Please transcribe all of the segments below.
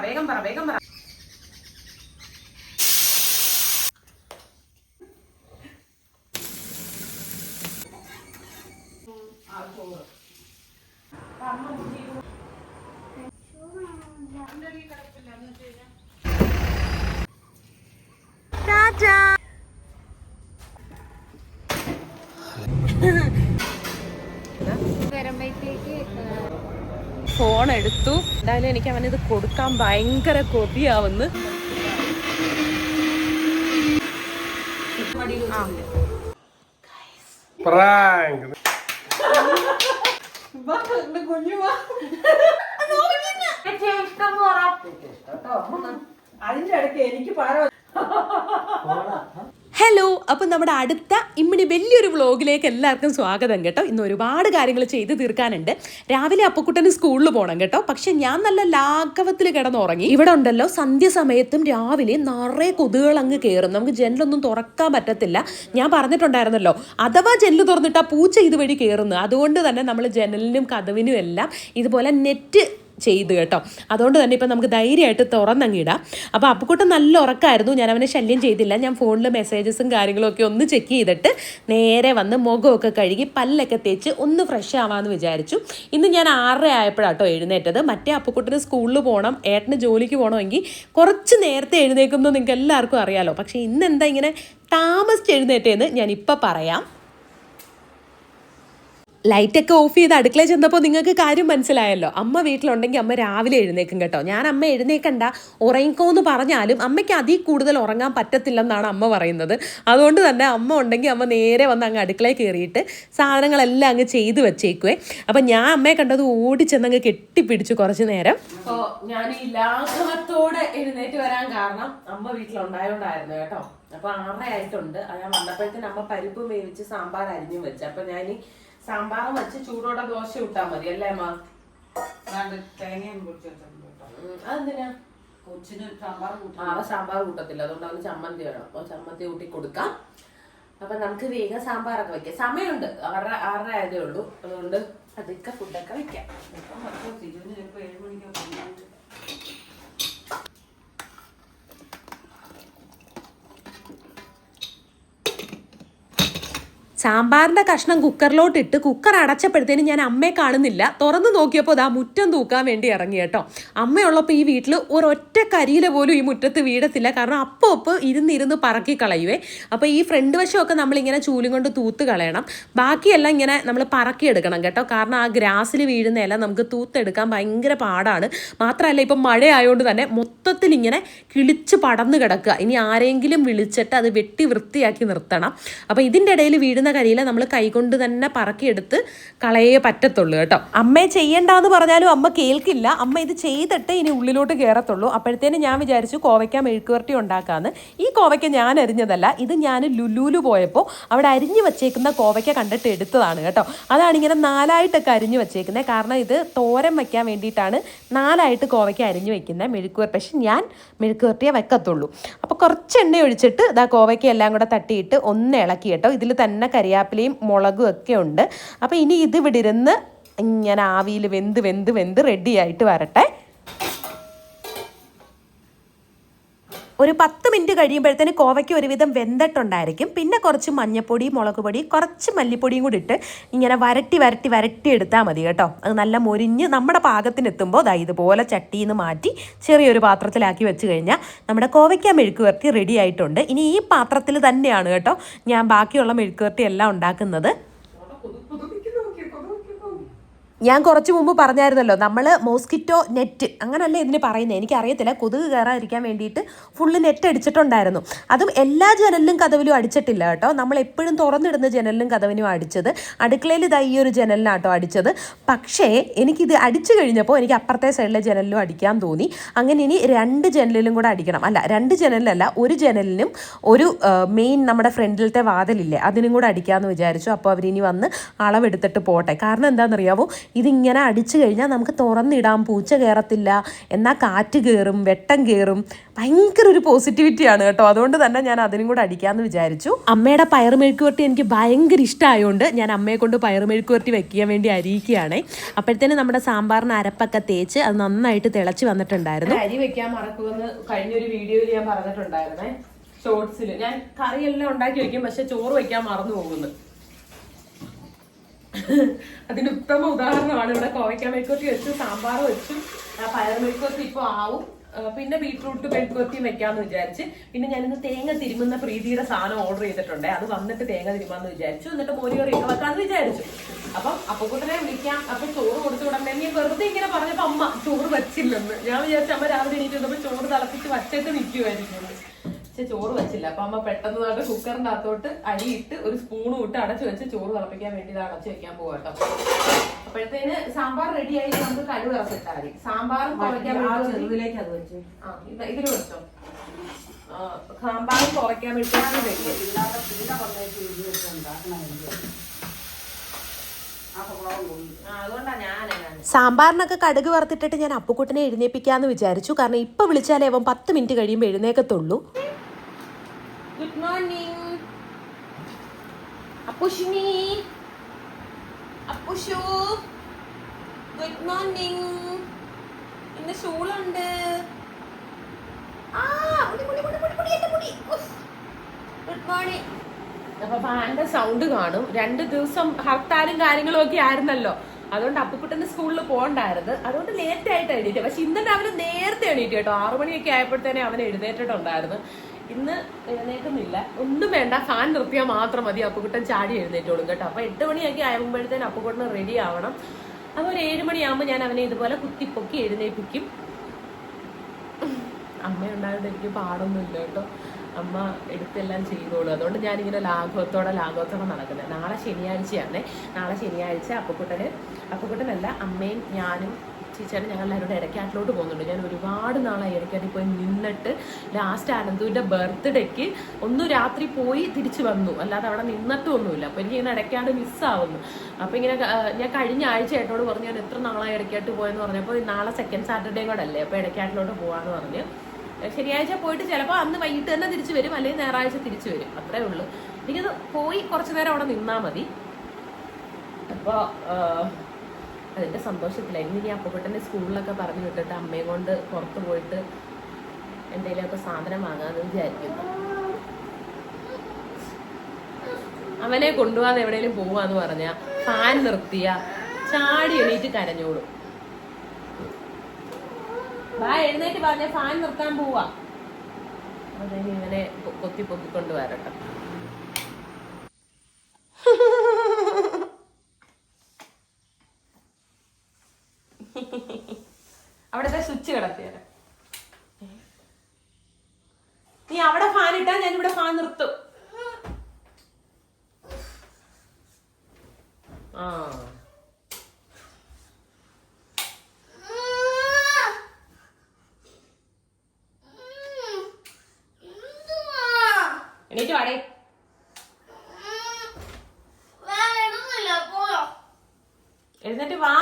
വേഗം പറ വേഗം പറ. ഫോൺ എടുത്തു. എന്തായാലും എനിക്ക് അവനിത് കൊടുക്കാൻ ഭയങ്കര കൊതിയാവുന്നു. അതിന്റെ ഇടയ്ക്ക് എനിക്ക് പറ. ഹലോ, അപ്പം നമ്മുടെ അടുത്ത ഇമ്മിണി വലിയൊരു വ്ളോഗിലേക്ക് എല്ലാവർക്കും സ്വാഗതം കേട്ടോ. ഇന്ന് ഒരുപാട് കാര്യങ്ങൾ ചെയ്ത് തീർക്കാനുണ്ട്. രാവിലെ അപ്പക്കുട്ടന് സ്കൂളിൽ പോകണം കേട്ടോ. പക്ഷെ ഞാൻ നല്ല ലാഘവത്തിൽ കിടന്നുറങ്ങി. ഇവിടെ ഉണ്ടല്ലോ സന്ധ്യ സമയത്തും രാവിലെ നിറയെ കൊതുകുകൾ അങ്ങ് കയറും. നമുക്ക് ജനലൊന്നും തുറക്കാൻ പറ്റത്തില്ല. ഞാൻ പറഞ്ഞിട്ടുണ്ടായിരുന്നല്ലോ, അഥവാ ജനൽ തുറന്നിട്ട് ആ പൂച്ച ഇതുവഴി കയറുന്നു. അതുകൊണ്ട് തന്നെ നമ്മൾ ജനലിനും കതവിനും എല്ലാം ഇതുപോലെ നെറ്റ് ചെയ്ത് കേട്ടോ. അതുകൊണ്ട് തന്നെ ഇപ്പം നമുക്ക് ധൈര്യമായിട്ട് തുറന്നങ്ങിടാം. അപ്പോൾ അപ്പുക്കുട്ടൻ നല്ല ഉറക്കമായിരുന്നു. ഞാൻ അവനെ ശല്യം ചെയ്തില്ല. ഞാൻ ഫോണിൽ മെസ്സേജസും കാര്യങ്ങളൊക്കെ ഒന്ന് ചെക്ക് ചെയ്തിട്ട് നേരെ വന്ന് മുഖമൊക്കെ കഴുകി പല്ലൊക്കെ തേച്ച് ഒന്ന് ഫ്രഷ് ആവാമെന്ന് വിചാരിച്ചു. ഇന്ന് ഞാൻ 6:30 ആയപ്പോഴാട്ടോ എഴുന്നേറ്റത്. മറ്റേ അപ്പുക്കുട്ടന് സ്കൂളിൽ പോകണം, ഏട്ടന് ജോലിക്ക് പോകണമെങ്കിൽ കുറച്ച് നേരത്തെ എഴുന്നേക്കുമെന്ന് നിങ്ങൾക്ക് എല്ലാവർക്കും അറിയാമല്ലോ. പക്ഷേ ഇന്ന് എന്താ ഇങ്ങനെ താമസിച്ച് എഴുന്നേറ്റേന്ന് ഞാൻ ഇപ്പം പറയാം. ലൈറ്റൊക്കെ ഓഫ് ചെയ്ത് അടുക്കളയിൽ ചെന്നപ്പോൾ നിങ്ങൾക്ക് കാര്യം മനസ്സിലായല്ലോ. അമ്മ വീട്ടിലുണ്ടെങ്കിൽ അമ്മ രാവിലെ എഴുന്നേക്കും കേട്ടോ. ഞാൻ അമ്മ എഴുന്നേക്കണ്ട ഉറങ്ങിക്കോ എന്ന് പറഞ്ഞാലും അമ്മയ്ക്ക് അതിൽ കൂടുതൽ ഉറങ്ങാൻ പറ്റത്തില്ലെന്നാണ് അമ്മ പറയുന്നത്. അതുകൊണ്ട് തന്നെ അമ്മ ഉണ്ടെങ്കിൽ അമ്മ നേരെ വന്ന് അങ്ങ് അടുക്കളയിൽ കയറിയിട്ട് സാധനങ്ങളെല്ലാം അങ്ങ് ചെയ്ത് വെച്ചേക്കുവേ. അപ്പം ഞാൻ അമ്മയെ കണ്ടത് ഓടിച്ചെന്നങ്ങ് കെട്ടിപ്പിടിച്ചു കുറച്ച് നേരം. അപ്പോൾ ഞാൻ ഈ ലാഘവത്തോടെ എഴുന്നേറ്റ് വരാൻ കാരണം അമ്മ വീട്ടിലുണ്ടായോണ്ടായിരുന്നു കേട്ടോ. അപ്പോൾ 6:30 ആയിട്ടുണ്ട്. ഞാൻ വന്നപ്പോഴത്തേന് അമ്മ പരിപ്പ് വേവിച്ച് സാമ്പാർ അരിഞ്ഞും വെച്ചു. അപ്പം ഞാൻ സാമ്പാറും വെച്ച് ചൂടോടെ ദോശ ഇട്ടാൽ മതി അല്ലേ അമ്മ? തേങ്ങയും അതെന്തിനാ? കൊച്ചിന് സാമ്പാർ സാമ്പാർ കൂട്ടത്തില്ല, അതുകൊണ്ട് അവന് ചമ്മന്തി വേണം. അപ്പോൾ ചമ്മന്തി കൂട്ടി കൊടുക്കാം. അപ്പം നമുക്ക് വേഗം സാമ്പാറൊക്കെ വെക്കാം. സമയമുണ്ട്, 6:30 ആയതേ ഉള്ളൂ. അതുകൊണ്ട് അതൊക്കെ ഫുഡൊക്കെ വെക്കാം. ചിലപ്പോൾ 7 മണിക്ക്. സാമ്പാറിൻ്റെ കഷ്ണം കുക്കറിലോട്ടിട്ട് കുക്കർ അടച്ചപ്പോഴത്തേനും ഞാൻ അമ്മയെ കാണുന്നില്ല. തുറന്ന് നോക്കിയപ്പോൾ അതാ മുറ്റം തൂക്കാൻ വേണ്ടി ഇറങ്ങി കേട്ടോ. അമ്മയുള്ളപ്പോൾ ഈ വീട്ടിൽ ഒരൊറ്റ കരിയില പോലും ഈ മുറ്റത്ത് വീഴത്തില്ല. കാരണം അപ്പോൾ ഇരുന്നിരുന്ന് പറക്കി കളയുവേ. അപ്പോൾ ഈ ഫ്രണ്ട് വശമൊക്കെ നമ്മളിങ്ങനെ ചൂലും കൊണ്ട് തൂത്ത് കളയണം. ബാക്കിയെല്ലാം ഇങ്ങനെ നമ്മൾ പറക്കിയെടുക്കണം കേട്ടോ. കാരണം ആ ഗ്രാസിൽ വീഴുന്ന ഇല നമുക്ക് തൂത്തെടുക്കാൻ ഭയങ്കര പാടാണ്. മാത്രമല്ല ഇപ്പം മഴ ആയതുകൊണ്ട് തന്നെ മൊത്തത്തിൽ ഇങ്ങനെ കിളിച്ച് പടന്ന് കിടക്കുക. ഇനി ആരെങ്കിലും വിളിച്ചിട്ട് അത് വെട്ടി വൃത്തിയാക്കി നിർത്തണം. അപ്പോൾ ഇതിൻ്റെ ഇടയിൽ വീഴുന്ന കരിയില നമ്മൾ കൈകൊണ്ട് തന്നെ പറക്കിയെടുത്ത് കളയേ പറ്റത്തുള്ളൂ കേട്ടോ. അമ്മയെ ചെയ്യണ്ടെന്ന് പറഞ്ഞാലും അമ്മ കേൾക്കില്ല. അമ്മ ഇത് ചെയ്തിട്ട് ഇനി ഉള്ളിലോട്ട് കയറത്തുള്ളൂ. അപ്പോഴത്തേനും ഞാൻ വിചാരിച്ചു കോവയ്ക്ക മെഴുക്കുവരട്ടി ഉണ്ടാക്കാമെന്ന്. ഈ കോവയ്ക്ക ഞാൻ അരിഞ്ഞതല്ല, ഇത് ഞാൻ ലുലൂല് പോയപ്പോൾ അവിടെ അരിഞ്ഞു വെച്ചേക്കുന്ന കോവയ്ക്ക കണ്ടിട്ട് എടുത്തതാണ് കേട്ടോ. അതാണ് ഇങ്ങനെ 4ആയിട്ടൊക്കെ അരിഞ്ഞു വെച്ചേക്കുന്നത്. കാരണം ഇത് തോരൻ വയ്ക്കാൻ വേണ്ടിയിട്ടാണ് 4ആയിട്ട് കോവയ്ക്ക അരിഞ്ഞു വെക്കുന്നത് മെഴുക്കുവരട്ടി. പക്ഷെ ഞാൻ മെഴുക്കുവരട്ടിയെ വെക്കത്തുള്ളൂ. അപ്പോൾ കുറച്ച് എണ്ണ ഒഴിച്ചിട്ട് ഇതാ കോവയ്ക്ക എല്ലാം കൂടെ തട്ടിയിട്ട് ഒന്ന് ഇളക്കി കേട്ടോ. ഇതിൽ തന്നെ കരിയാപ്പിലയും മുളകും ഒക്കെ ഉണ്ട്. അപ്പോൾ ഇനി ഇത് ഇവിടെ ഇരുന്ന് ഇങ്ങനെ ആവിയിൽ വെന്ത് റെഡിയായിട്ട് വരട്ടെ. ഒരു 10 മിനിറ്റ് കഴിയുമ്പോഴത്തേന് കോവയ്ക്ക് ഒരുവിധം വെന്തിട്ടുണ്ടായിരിക്കും. പിന്നെ കുറച്ച് മഞ്ഞൾപ്പൊടി, മുളക് പൊടി, കുറച്ച് മല്ലിപ്പൊടിയും കൂടി ഇട്ട് ഇങ്ങനെ വരട്ടി എടുത്താൽ മതി കേട്ടോ. അത് നല്ല മൊരിഞ്ഞ് നമ്മുടെ പാകത്തിനെത്തുമ്പോൾ ദാ ഇതുപോലെ ചട്ടിയിൽ നിന്ന് മാറ്റി ചെറിയൊരു പാത്രത്തിലാക്കി വെച്ച് കഴിഞ്ഞാൽ നമ്മുടെ കോവയ്ക്ക മെഴുക്ക് വരട്ടി റെഡി ആയിട്ടുണ്ട്. ഇനി ഈ പാത്രത്തിൽ തന്നെയാണ് കേട്ടോ ഞാൻ ബാക്കിയുള്ള മെഴുക്ക് വരട്ടി എല്ലാം ഉണ്ടാക്കുന്നത്. ഞാൻ കുറച്ച് മുമ്പ് പറഞ്ഞായിരുന്നല്ലോ, നമ്മൾ മോസ്കിറ്റോ നെറ്റ് അങ്ങനല്ലേ ഇതിന് പറയുന്നത്, എനിക്കറിയത്തില്ല. കൊതുക് കയറാതിരിക്കാൻ വേണ്ടിയിട്ട് ഫുള്ള് നെറ്റ് അടിച്ചിട്ടുണ്ടായിരുന്നു. അതും എല്ലാ ജനലിലും കതവിലും അടിച്ചിട്ടില്ല കേട്ടോ. നമ്മൾ എപ്പോഴും തുറന്നിടുന്ന ജനലിലും കതവിനും അടിച്ചത്. അടുക്കളയിൽ ഇതാ ഈ ഒരു ജനലിനാട്ടോ അടിച്ചത്. പക്ഷേ എനിക്കിത് അടിച്ചു കഴിഞ്ഞപ്പോൾ എനിക്ക് അപ്പുറത്തെ സൈഡിലെ ജനലിലും അടിക്കാൻ തോന്നി. അങ്ങനെ ഇനി 2 ജനലിലും കൂടെ അടിക്കണം. അല്ല, 2 ജനലിലല്ല, ഒരു ജനലിനും ഒരു മെയിൻ നമ്മുടെ ഫ്രണ്ടിലത്തെ വാതിലില്ലേ അതിനും കൂടെ അടിക്കാമെന്ന് വിചാരിച്ചു. അപ്പോൾ അവരിനി വന്ന് അളവെടുത്തിട്ട് പോട്ടെ. കാരണം എന്താണെന്നറിയാമോ, ഇതിങ്ങനെ അടിച്ചു കഴിഞ്ഞാൽ നമുക്ക് തുറന്നിടാം, പൂച്ച കയറത്തില്ല, എന്നാൽ കാറ്റ് കയറും, വെട്ടം കയറും. ഭയങ്കര ഒരു പോസിറ്റിവിറ്റിയാണ് കേട്ടോ. അതുകൊണ്ട് തന്നെ ഞാൻ അതിനും കൂടെ അടിക്കാമെന്ന് വിചാരിച്ചു. അമ്മയുടെ പയർ മെഴുക്കുവരട്ടി എനിക്ക് ഭയങ്കര ഇഷ്ടമായതുകൊണ്ട് ഞാൻ അമ്മയെ കൊണ്ട് പയർ മെഴുക്കുവരട്ടി വെക്കാൻ വേണ്ടി അരിയിക്കുകയാണേ. അപ്പോഴത്തേനും നമ്മുടെ സാമ്പാറിന് അരപ്പൊക്കെ തേച്ച് അത് നന്നായിട്ട് തിളച്ച് വന്നിട്ടുണ്ടായിരുന്നു. അരി വെക്കാൻ മറക്കുമെന്ന് കഴിഞ്ഞൊരു വീഡിയോയിൽ ഞാൻ പറഞ്ഞിട്ടുണ്ടായിരുന്നേ, ഷോർട്സിൽ. ഞാൻ കറിയെല്ലാം ഉണ്ടാക്കി വെക്കും, പക്ഷെ ചോറ് വെക്കാൻ മറന്നു പോകുന്നു. അതിന് ഉത്തമ ഉദാഹരണമാണ് ഇവിടെ കോവയ്ക്ക മെഴുക്കുവരട്ടി വെച്ചു, സാമ്പാർ വെച്ചു, പയർ മെഴുക്കുവരട്ടി ഇപ്പോൾ ആവും. പിന്നെ ബീട്രൂട്ട് മെഴുക്കുവരട്ടിയും വെക്കാന്ന് വിചാരിച്ച്. പിന്നെ ഞാനിന്ന് തേങ്ങ തിരുമുന്ന പ്രീതിയുടെ സാധനം ഓർഡർ ചെയ്തിട്ടുണ്ട്. അത് വന്നിട്ട് തേങ്ങ തിരുമാന്ന് വിചാരിച്ചു. എന്നിട്ട് മോരുകറിയൊക്കെ വെക്കാന്ന് വിചാരിച്ചു. അപ്പം അപ്പുക്കുട്ടനെ വിളിക്കാം, അപ്പൊ ചോറ് കൊടുത്തു വിടണ്ടേ. നീ വെറുതെ ഇങ്ങനെ പറഞ്ഞപ്പോ അമ്മ ചോറ് വെച്ചില്ലെന്ന്. ഞാൻ വിചാരിച്ച അമ്മ രാവിലെ എണീറ്റ് വന്നപ്പോ ചോറ് തിളപ്പിച്ച് വച്ചിട്ട് നിൽക്കുമായിരിക്കും. പക്ഷെ ചോറ് വെച്ചില്ല. അപ്പൊ അമ്മ പെട്ടെന്ന് കുക്കറിന്റെ അകത്തോട്ട് അരിയിട്ട് ഒരു സ്പൂണും ഇട്ട് അടച്ചു വെച്ച് ചോറ് തിളപ്പിക്കാൻ വേണ്ടി ഇത് അടച്ചു വെക്കാൻ പോകട്ടോ. അപ്പോഴത്തേന് സാമ്പാർ റെഡി ആയി നമുക്ക് കടുക് ഇറച്ചിട്ടാൽ മതി. സാമ്പാറും കുറയ്ക്കാൻ ചെറുതിലേക്ക് അത് വെച്ചു. ഇതിൽ വെച്ചോ. സാമ്പാറും കുറയ്ക്കാൻ വേണ്ടിയാണ് സാമ്പാറിനൊക്കെ കടുക് വറുത്തിട്ടിട്ട് ഞാൻ അപ്പുക്കുട്ടനെ എഴുന്നേപ്പിക്കാന്ന് വിചാരിച്ചു. കാരണം ഇപ്പൊ വിളിച്ചാലേ അവൻ 10 മിനിറ്റ് കഴിയുമ്പോൾ എഴുന്നേക്കത്തുള്ളൂ. ഗുഡ് മോർണിംഗ് അപ്പുഷിനി, അപ്പുഷു, ഗുഡ് മോർണിംഗ്. ഇന്ന് സ്കൂളുണ്ട്. Good morning. അപ്പൊ ഫാനിന്റെ സൗണ്ട് കാണും. 2 ദിവസം ഹർത്താലും കാര്യങ്ങളും ഒക്കെ ആയിരുന്നല്ലോ. അതുകൊണ്ട് അപ്പുക്കുട്ടന്റെ സ്കൂളിൽ പോകണ്ടായിരുന്നു. അതുകൊണ്ട് ലേറ്റ് ആയിട്ട് എണീറ്റ്. പക്ഷെ ഇന്ന് രാവിലെ നേരത്തെ എണീറ്റ് കേട്ടോ. 6 മണിയൊക്കെ ആയപ്പോഴത്തേനെ അവൻ എഴുന്നേറ്റിട്ടുണ്ടായിരുന്നു. ഇന്ന് എഴുന്നേക്കുന്നില്ല. ഒന്നും വേണ്ട, ഫാൻ നിർത്തിയാൽ മാത്രം മതി. അപ്പുക്കുട്ടൻ ചാടി എഴുന്നേറ്റോളും കേട്ടോ. അപ്പൊ 8 മണിയൊക്കെ ആകുമ്പോഴത്തേന് അപ്പുക്കുട്ടന് റെഡി ആവണം. അപ്പൊ ഒരു 7 മണിയാകുമ്പോൾ ഞാൻ അവനെ ഇതുപോലെ കുത്തിപ്പൊക്കി എഴുന്നേപ്പിക്കും. അമ്മ ഉണ്ടായത് എനിക്ക് പാടൊന്നുമില്ല കേട്ടോ. അമ്മ എടുത്തെല്ലാം ചെയ്തോളൂ. അതുകൊണ്ട് ഞാനിങ്ങനെ ലാഘവത്തോടെ നടക്കുന്നത്. നാളെ ശനിയാഴ്ചയാണേ. നാളെ ശനിയാഴ്ച അപ്പുക്കുട്ടനല്ല, അമ്മയും ഞാനും ചേച്ചേട്ടൻ ഞങ്ങളെല്ലാവരും ഇടയ്ക്കാട്ടിലോട്ട് പോകുന്നുണ്ട്. ഞാൻ ഒരുപാട് നാളായി ഇടയ്ക്കാട്ടിൽ പോയി നിന്നിട്ട്. ലാസ്റ്റ് അനന്തുവിൻ്റെ ബർത്ത്ഡേക്ക് ഒന്ന് രാത്രി പോയി തിരിച്ചു വന്നു, അല്ലാതെ അവിടെ നിന്നിട്ടൊന്നുമില്ല. അപ്പോൾ എനിക്കിങ്ങനെ ഇടയ്ക്കാണ്ട് മിസ്സാവുന്നു. അപ്പോൾ ഇങ്ങനെ ഞാൻ കഴിഞ്ഞ ആഴ്ച ഏട്ടനോട് പറഞ്ഞു ഞാൻ എത്ര നാളായി ഇടയ്ക്കാട്ട് പോയെന്ന് പറഞ്ഞപ്പോൾ നാളെ സെക്കൻഡ് സാറ്റർഡേയും കൂടെ അല്ലേ, അപ്പോൾ ഇടയ്ക്കാട്ടിലോട്ട് പോകാമെന്ന് പറഞ്ഞ് ശനിയാഴ്ച പോയിട്ട് ചിലപ്പോൾ അന്ന് വൈകിട്ട് തന്നെ തിരിച്ചു വരും, അല്ലെങ്കിൽ ഞായറാഴ്ച തിരിച്ചു വരും. അത്രേ ഉള്ളൂ. എനിക്കത് പോയി കുറച്ചു നേരം അവിടെ നിന്നാൽ മതി. അപ്പോൾ അതിൻ്റെ സന്തോഷത്തിലായിരുന്നു. ഇനി അപ്പുക്കുട്ടൻ്റെ സ്കൂളിലൊക്കെ പറഞ്ഞു വിട്ടിട്ട് അമ്മയും കൊണ്ട് പുറത്ത് പോയിട്ട് എന്തെങ്കിലുമൊക്കെ സാധനം വാങ്ങാമെന്ന് വിചാരിക്കുന്നു. അവനെ കൊണ്ടുപോകാതെ എവിടെയെങ്കിലും പോവാന്ന് പറഞ്ഞാൽ ഫാൻ നിർത്തിയ ചാടി എണീറ്റ് കരഞ്ഞോളും. എഴുന്നേറ്റ് പറഞ്ഞ ഫാൻ നിർത്താൻ പോവാ. അതിന് ഇങ്ങനെ പൊക്കിക്കൊണ്ട് വരട്ടെ. അവിടത്തെ സ്വിച്ച് കിടത്തിയാല. നീ അവിടെ ഫാൻ ഇട്ടാ ഞാൻ ഇവിടെ ഫാൻ നിർത്തും. ആ എണീറ്റ് വാടേ. എഴുന്നേറ്റ് വാ.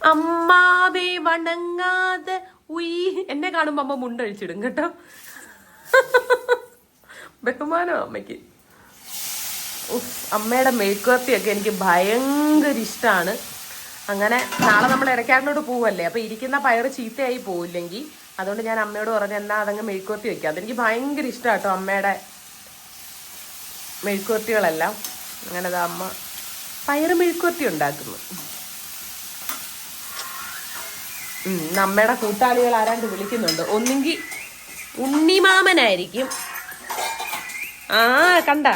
അമ്മാവേ വണങ്ങാതെ ഉയ്. എന്നെ കാണുമ്പോ അമ്മ മുണ്ടഴിച്ചിടും കേട്ടോ. ബഹുമാനം അമ്മയ്ക്ക്. അമ്മയുടെ മേക്കുവത്തിയൊക്കെ എനിക്ക് ഭയങ്കര ഇഷ്ടമാണ്. അങ്ങനെ നാളെ നമ്മൾ ഇടയ്ക്കാട്ടിലോട്ട് പോവല്ലേ, അപ്പോൾ ഇരിക്കുന്ന പയറ് ചീത്തയായി പോവില്ലെങ്കിൽ അതുകൊണ്ട് ഞാൻ അമ്മയോട് പറഞ്ഞു എന്നാൽ അതങ്ങ് മെഴുക്കുവരട്ടി വെക്കാം. അതെനിക്ക് ഭയങ്കര ഇഷ്ടമാണ് കേട്ടോ അമ്മയുടെ മെഴുക്കുവരട്ടികളെല്ലാം. അങ്ങനെ അത് അമ്മ പയറ് മെഴുക്കുവരട്ടി ഉണ്ടാക്കുന്നു. അമ്മയുടെ കൂട്ടാളികൾ ആരാണ്ട് വിളിക്കുന്നുണ്ട്. ഒന്നെങ്കിൽ ഉണ്ണിമാമനായിരിക്കും. ആ കണ്ട,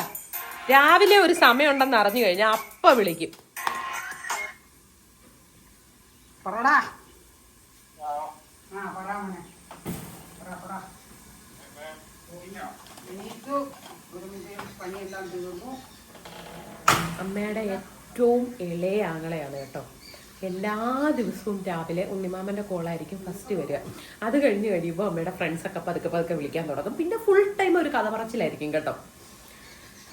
രാവിലെ ഒരു സമയം ഉണ്ടെന്ന് അറിഞ്ഞു കഴിഞ്ഞാൽ അപ്പ വിളിക്കും. അമ്മയുടെ ഏറ്റവും ഇളയ ആങ്ങളെയാണ് കേട്ടോ. എല്ലാ ദിവസവും രാവിലെ ഉണ്ണിമാമൻ്റെ കോളായിരിക്കും ഫസ്റ്റ് വരിക. അത് കഴിഞ്ഞ് കഴിയുമ്പോൾ അമ്മയുടെ ഫ്രണ്ട്സൊക്കെ പതുക്കെ വിളിക്കാൻ തുടങ്ങും. പിന്നെ ഫുൾ ടൈം ഒരു കഥ പറച്ചിലായിരിക്കും കേട്ടോ.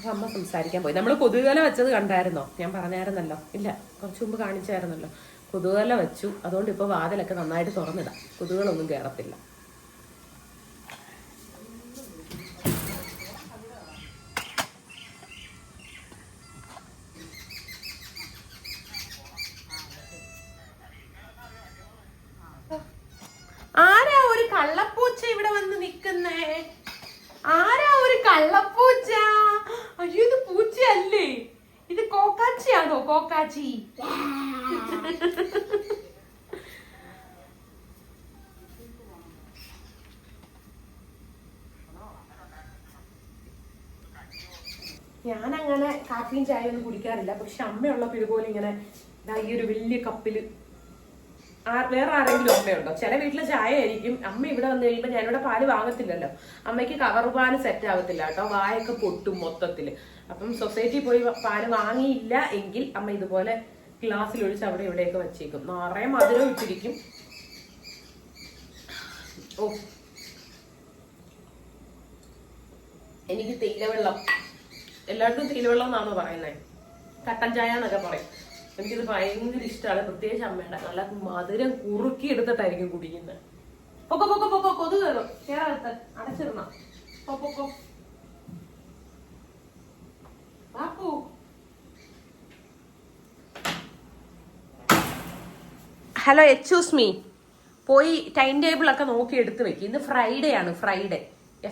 അപ്പം അമ്മ സംസാരിക്കാൻ പോയി. നമ്മൾ കൊതുകുവല വെച്ചത് കണ്ടായിരുന്നോ? ഞാൻ പറഞ്ഞായിരുന്നല്ലോ. ഇല്ല, കുറച്ച് മുമ്പ് കാണിച്ചായിരുന്നല്ലോ. കൊതുകുവല വെച്ചു. അതുകൊണ്ട് ഇപ്പോൾ വാതിലൊക്കെ നന്നായിട്ട് തുറന്നിടാം, കൊതുകുകളൊന്നും കയറത്തില്ല. ആരാ ഒരു കള്ളപ്പൂച്ച ഇവിടെ വന്ന് നിക്കുന്നേ? ആരാ ഒരു കള്ളപ്പൂച്ച? അയ്യോ, ഇത് പൂച്ചയല്ലേ, ഇത് കോക്കാച്ചിയാണോ? കോക്കാച്ചി. ഞാനങ്ങനെ കാപ്പിയും ചായ ഒന്നും കുടിക്കാറില്ല. പക്ഷെ അമ്മയുള്ളപ്പോൾ ഇതുപോലെ ഇങ്ങനെ ഈ ഒരു വലിയ കപ്പില് വേറെ ആരെങ്കിലും അമ്മയുണ്ടോ? ചില വീട്ടില് ചായ ആയിരിക്കും. അമ്മ ഇവിടെ വന്നു കഴിയുമ്പോൾ ഞാനിവിടെ പാല് വാങ്ങത്തില്ലല്ലോ. അമ്മയ്ക്ക് കവർ പാല് സെറ്റ് ആവത്തില്ല കേട്ടോ, വായൊക്കെ പൊട്ടും മൊത്തത്തില്. അപ്പം സൊസൈറ്റി പോയി പാല് വാങ്ങിയില്ല എങ്കിൽ അമ്മ ഇതുപോലെ ഗ്ലാസ്സിൽ ഒഴിച്ച് അവിടെ ഇവിടെയൊക്കെ വെച്ചേക്കും. നിറയെ മധുരം ഇട്ടിരിക്കും. ഓ, എനിക്ക് തേയിലവെള്ളം, എല്ലായിടത്തും തേയിലവെള്ളം എന്നാണോ പറയുന്നത്? കട്ടൻ ചായ എന്നൊക്കെ പറയും. എനിക്കിത് ഭയങ്കര ഇഷ്ടമാണ്. പ്രത്യേകിച്ച് അമ്മയുടെ നല്ല മധുരം കുറുക്കി എടുത്തിട്ടായിരിക്കും കുടിക്കുന്നത്. പൊക്കോ പൊക്കോ പൊക്കോ, കൊതു കയറും. കേരളത്ത് അടച്ചിടണം. പൊക്കോ. ഹലോ, എക്സ്ക്യൂസ് മീ, പോയി ടൈം ടേബിൾ ഒക്കെ നോക്കി എടുത്ത് വെക്കും. ഇന്ന് ഫ്രൈഡേ ആണ്. Friday,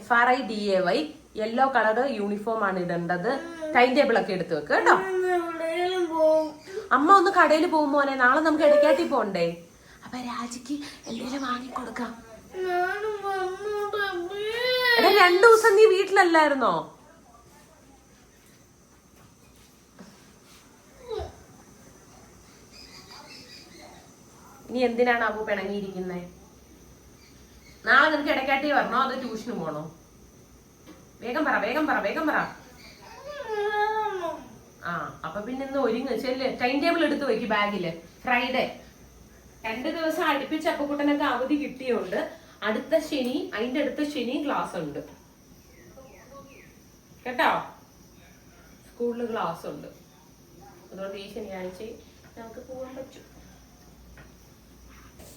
FRIDAY, yellow colour uniform ആണ് ഇടേണ്ടത്. ടൈം ടേബിൾ ഒക്കെ എടുത്ത് വെക്ക് കേട്ടോ. അമ്മ ഒന്ന് കടയിൽ പോകും മോനെ, നാളെ നമുക്ക് ഇടയ്ക്കാട്ടി പോണ്ടേ? അപ്പൊ രാജിക്ക് എന്തെങ്കിലും വാങ്ങിക്കൊടുക്കാം. എടാ, 2 ദിവസം നീ വീട്ടിലല്ലായിരുന്നോ? ഇനി എന്തിനാണ് അബു പിണങ്ങിയിരിക്കുന്നത്? നാളെ നിനക്ക് ഇടയ്ക്കാട്ടി വരണോ അതോ ട്യൂഷന് പോണോ? വേഗം പറ. ആ, അപ്പൊ പിന്നെ ഇന്ന് ഒരുങ്ങ് ചെല്ല്. ടൈം ടേബിൾ എടുത്ത് വെക്ക് ബാഗില്. ഫ്രൈഡേ 2 ദിവസം അടുപ്പിച്ച് അപ്പുക്കുട്ടനൊക്കെ അവധി കിട്ടിയോണ്ട് അടുത്ത ശനി, അതിന്റെ അടുത്ത ശനി ക്ലാസ് ഉണ്ട് കേട്ടോ. സ്കൂളില് ക്ലാസ് ഉണ്ട്. അതുകൊണ്ട് ഈ ശനിയാഴ്ച ഞങ്ങൾക്ക് പോകാൻ പറ്റും.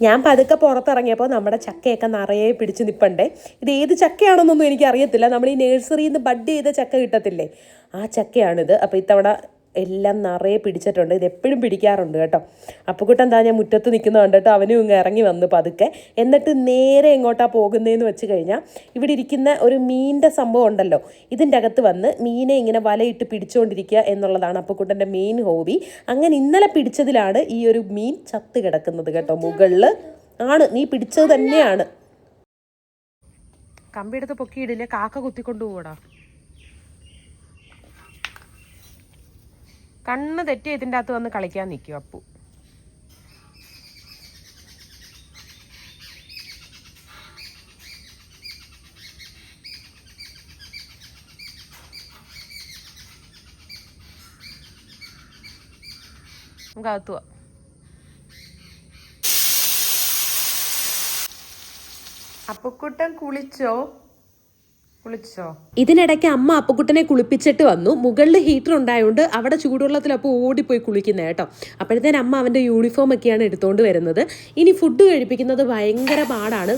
ഞാൻ പതുക്കെ പുറത്തിറങ്ങിയപ്പോൾ നമ്മുടെ ചക്കയൊക്കെ നിറയെ പിടിച്ച് നിൽപ്പണ്ടേ. ഇത് ഏത് ചക്കയാണെന്നൊന്നും എനിക്കറിയത്തില്ല. നമ്മൾ ഈ നഴ്സറിയിൽ നിന്ന് ബഡ് ചെയ്ത ചക്ക കിട്ടത്തില്ലേ, ആ ചക്കയാണിത്. അപ്പോൾ ഇത്തവണ എല്ലാം നിറയെ പിടിച്ചിട്ടുണ്ട്. ഇത് എപ്പോഴും പിടിക്കാറുണ്ട് കേട്ടോ. അപ്പുക്കുട്ടൻ എന്താ ഞാൻ മുറ്റത്ത് നിൽക്കുന്നത് കണ്ടിട്ട് അവനും ഇങ്ങ് ഇറങ്ങി വന്ന് പതുക്കെ. എന്നിട്ട് നേരെ എങ്ങോട്ടാണ് പോകുന്നതെന്ന് വെച്ച് കഴിഞ്ഞാൽ ഇവിടെ ഇരിക്കുന്ന ഒരു മീനിൻ്റെ സംഭവം ഉണ്ടല്ലോ, ഇതിൻ്റെ അകത്ത് വന്ന് മീനെ ഇങ്ങനെ വലയിട്ട് പിടിച്ചുകൊണ്ടിരിക്കുക എന്നുള്ളതാണ് അപ്പുക്കുട്ടൻ്റെ മെയിൻ ഹോബി. അങ്ങനെ ഇന്നലെ പിടിച്ചതിലാണ് ഈ ഒരു മീൻ ചത്ത് കിടക്കുന്നത് കേട്ടോ. മുകളിൽ ആണ്, നീ പിടിച്ചത് തന്നെയാണ്. കമ്പിയെടുത്ത് പൊക്കിയിടില്ലേ, കാക്ക കുത്തിക്കൊണ്ടു പോടാ. കണ്ണ് തെറ്റി ഇതിൻ്റെ അകത്ത് വന്ന് കളിക്കാൻ നിൽക്കും അപ്പു. നമുക്ക് അകത്ത് പോവാം. അപ്പുക്കുട്ടൻ കുളിച്ചോ? ഇതിനിടയ്ക്ക് അമ്മ അപ്പുക്കുട്ടനെ കുളിപ്പിച്ചിട്ട് വന്നു. മുകളിൽ ഹീറ്റർ ഉണ്ടായതുകൊണ്ട് അവിടെ ചൂടുവെള്ളത്തിലപ്പോൾ ഓടിപ്പോയി കുളിക്കുന്നത് കേട്ടോ. അപ്പോഴത്തേന് അമ്മ അവൻ്റെ യൂണിഫോം ഒക്കെയാണ് എടുത്തുകൊണ്ട് വരുന്നത്. ഇനി ഫുഡ് കഴിപ്പിക്കുന്നത് ഭയങ്കര പാടാണ്.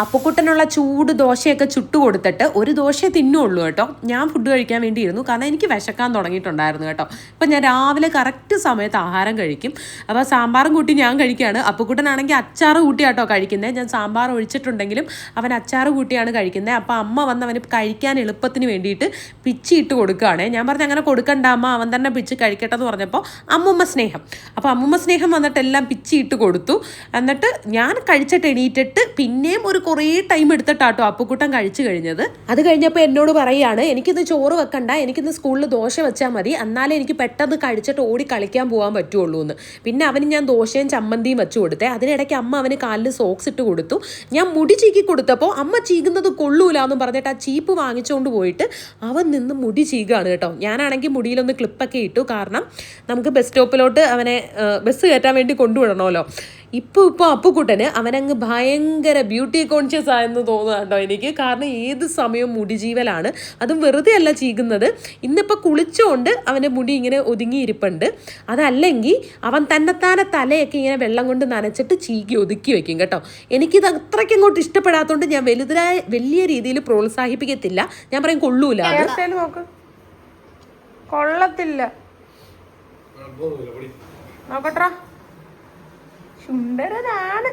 അപ്പുക്കുട്ടനുള്ള ചൂട് ദോശയൊക്കെ ചുട്ടു കൊടുത്തിട്ട് ഒരു ദോശയെ തിന്നുള്ളൂ കേട്ടോ. ഞാൻ ഫുഡ് കഴിക്കാൻ വേണ്ടി ഇരുന്നു, കാരണം എനിക്ക് വിശക്കാൻ തുടങ്ങിയിട്ടുണ്ടായിരുന്നു കേട്ടോ. ഇപ്പം ഞാൻ രാവിലെ കറക്റ്റ് സമയത്ത് ആഹാരം കഴിക്കും. അപ്പോൾ സാമ്പാറും കൂട്ടി ഞാൻ കഴിക്കുകയാണ്. അപ്പുക്കുട്ടനാണെങ്കിൽ അച്ചാറ് കൂട്ടിയാട്ടോ കഴിക്കുന്നത്. ഞാൻ സാമ്പാർ ഒഴിച്ചിട്ടുണ്ടെങ്കിലും അവൻ അച്ചാറ് കൂട്ടിയാണ് കഴിക്കുന്നത്. അപ്പോൾ അമ്മ വന്ന് അവന് കഴിക്കാൻ എളുപ്പത്തിന് വേണ്ടിയിട്ട് പിച്ചിട്ട് കൊടുക്കുകയാണ്. ഞാൻ പറഞ്ഞ അങ്ങനെ കൊടുക്കണ്ട അമ്മ, അവൻ തന്നെ പിച്ച് കഴിക്കട്ടെ എന്ന് പറഞ്ഞപ്പോൾ അമ്മുമ്മ സ്നേഹം. അപ്പോൾ അമ്മുമ്മ സ്നേഹം വന്നിട്ട് എല്ലാം പിച്ചിട്ട് കൊടുത്തു. എന്നിട്ട് ഞാൻ കഴിച്ചിട്ട് എണീറ്റിട്ട് പിന്നെയും ഒരു കുറേ ടൈം എടുത്തിട്ടാട്ടോ അപ്പുക്കുട്ടൻ കഴിച്ചു കഴിഞ്ഞത്. അത് കഴിഞ്ഞപ്പോൾ എന്നോട് പറയുകയാണ്, എനിക്കിന്ന് ചോറ് വെക്കണ്ട, എനിക്കിന്ന് സ്കൂളിൽ ദോശ വെച്ചാൽ മതി, എന്നാലേ എനിക്ക് പെട്ടെന്ന് കഴിച്ചിട്ട് ഓടി കളിക്കാൻ പോകാൻ പറ്റുള്ളൂ എന്ന്. പിന്നെ അവന് ഞാൻ ദോശയും ചമ്മന്തിയും വെച്ച് കൊടുത്തേ. അതിനിടയ്ക്ക് അമ്മ അവന് കാലിൽ സോക്സ് ഇട്ട് കൊടുത്തു. ഞാൻ മുടി ചീക്കി കൊടുത്തപ്പോൾ അമ്മ ചീകുന്നത് കൊള്ളൂല എന്നും പറഞ്ഞിട്ട് ആ ചീപ്പ് വാങ്ങിച്ചുകൊണ്ട് പോയിട്ട് അവൻ നിന്ന് മുടി ചീകാണ് കേട്ടോ. ഞാനാണെങ്കിൽ മുടിയിലൊന്ന് ക്ലിപ്പൊക്കെ ഇട്ടു, കാരണം നമുക്ക് ബസ് സ്റ്റോപ്പിലോട്ട് അവനെ ബസ് കയറ്റാൻ വേണ്ടി കൊണ്ടുവിടണമല്ലോ. ഇപ്പോൾ അപ്പുക്കുട്ടന് അവനങ്ങ് ഭയങ്കര ബ്യൂട്ടി കോൺഷ്യസ് ആയെന്ന് തോന്നുക കേട്ടോ എനിക്ക്. കാരണം ഏത് സമയവും മുടിജീവലാണ്, അതും വെറുതെ അല്ല ചീകുന്നത്. ഇന്നിപ്പോൾ കുളിച്ചുകൊണ്ട് അവൻ്റെ മുടി ഇങ്ങനെ ഒതുങ്ങിയിരിപ്പുണ്ട്. അതല്ലെങ്കിൽ അവൻ തന്നെത്താനെ തലയൊക്കെ ഇങ്ങനെ വെള്ളം കൊണ്ട് നനച്ചിട്ട് ചീകി ഒതുക്കി വെക്കും കേട്ടോ. എനിക്കിത് അത്രയ്ക്ക് അങ്ങോട്ട് ഇഷ്ടപ്പെടാത്തതുകൊണ്ട് ഞാൻ വലിയ രീതിയിൽ പ്രോത്സാഹിപ്പിക്കത്തില്ല. ഞാൻ പറയും കൊള്ളൂല, നോക്ക് കൊള്ളത്തില്ല, നോക്കട്ടെ സുന്ദരനാണ്.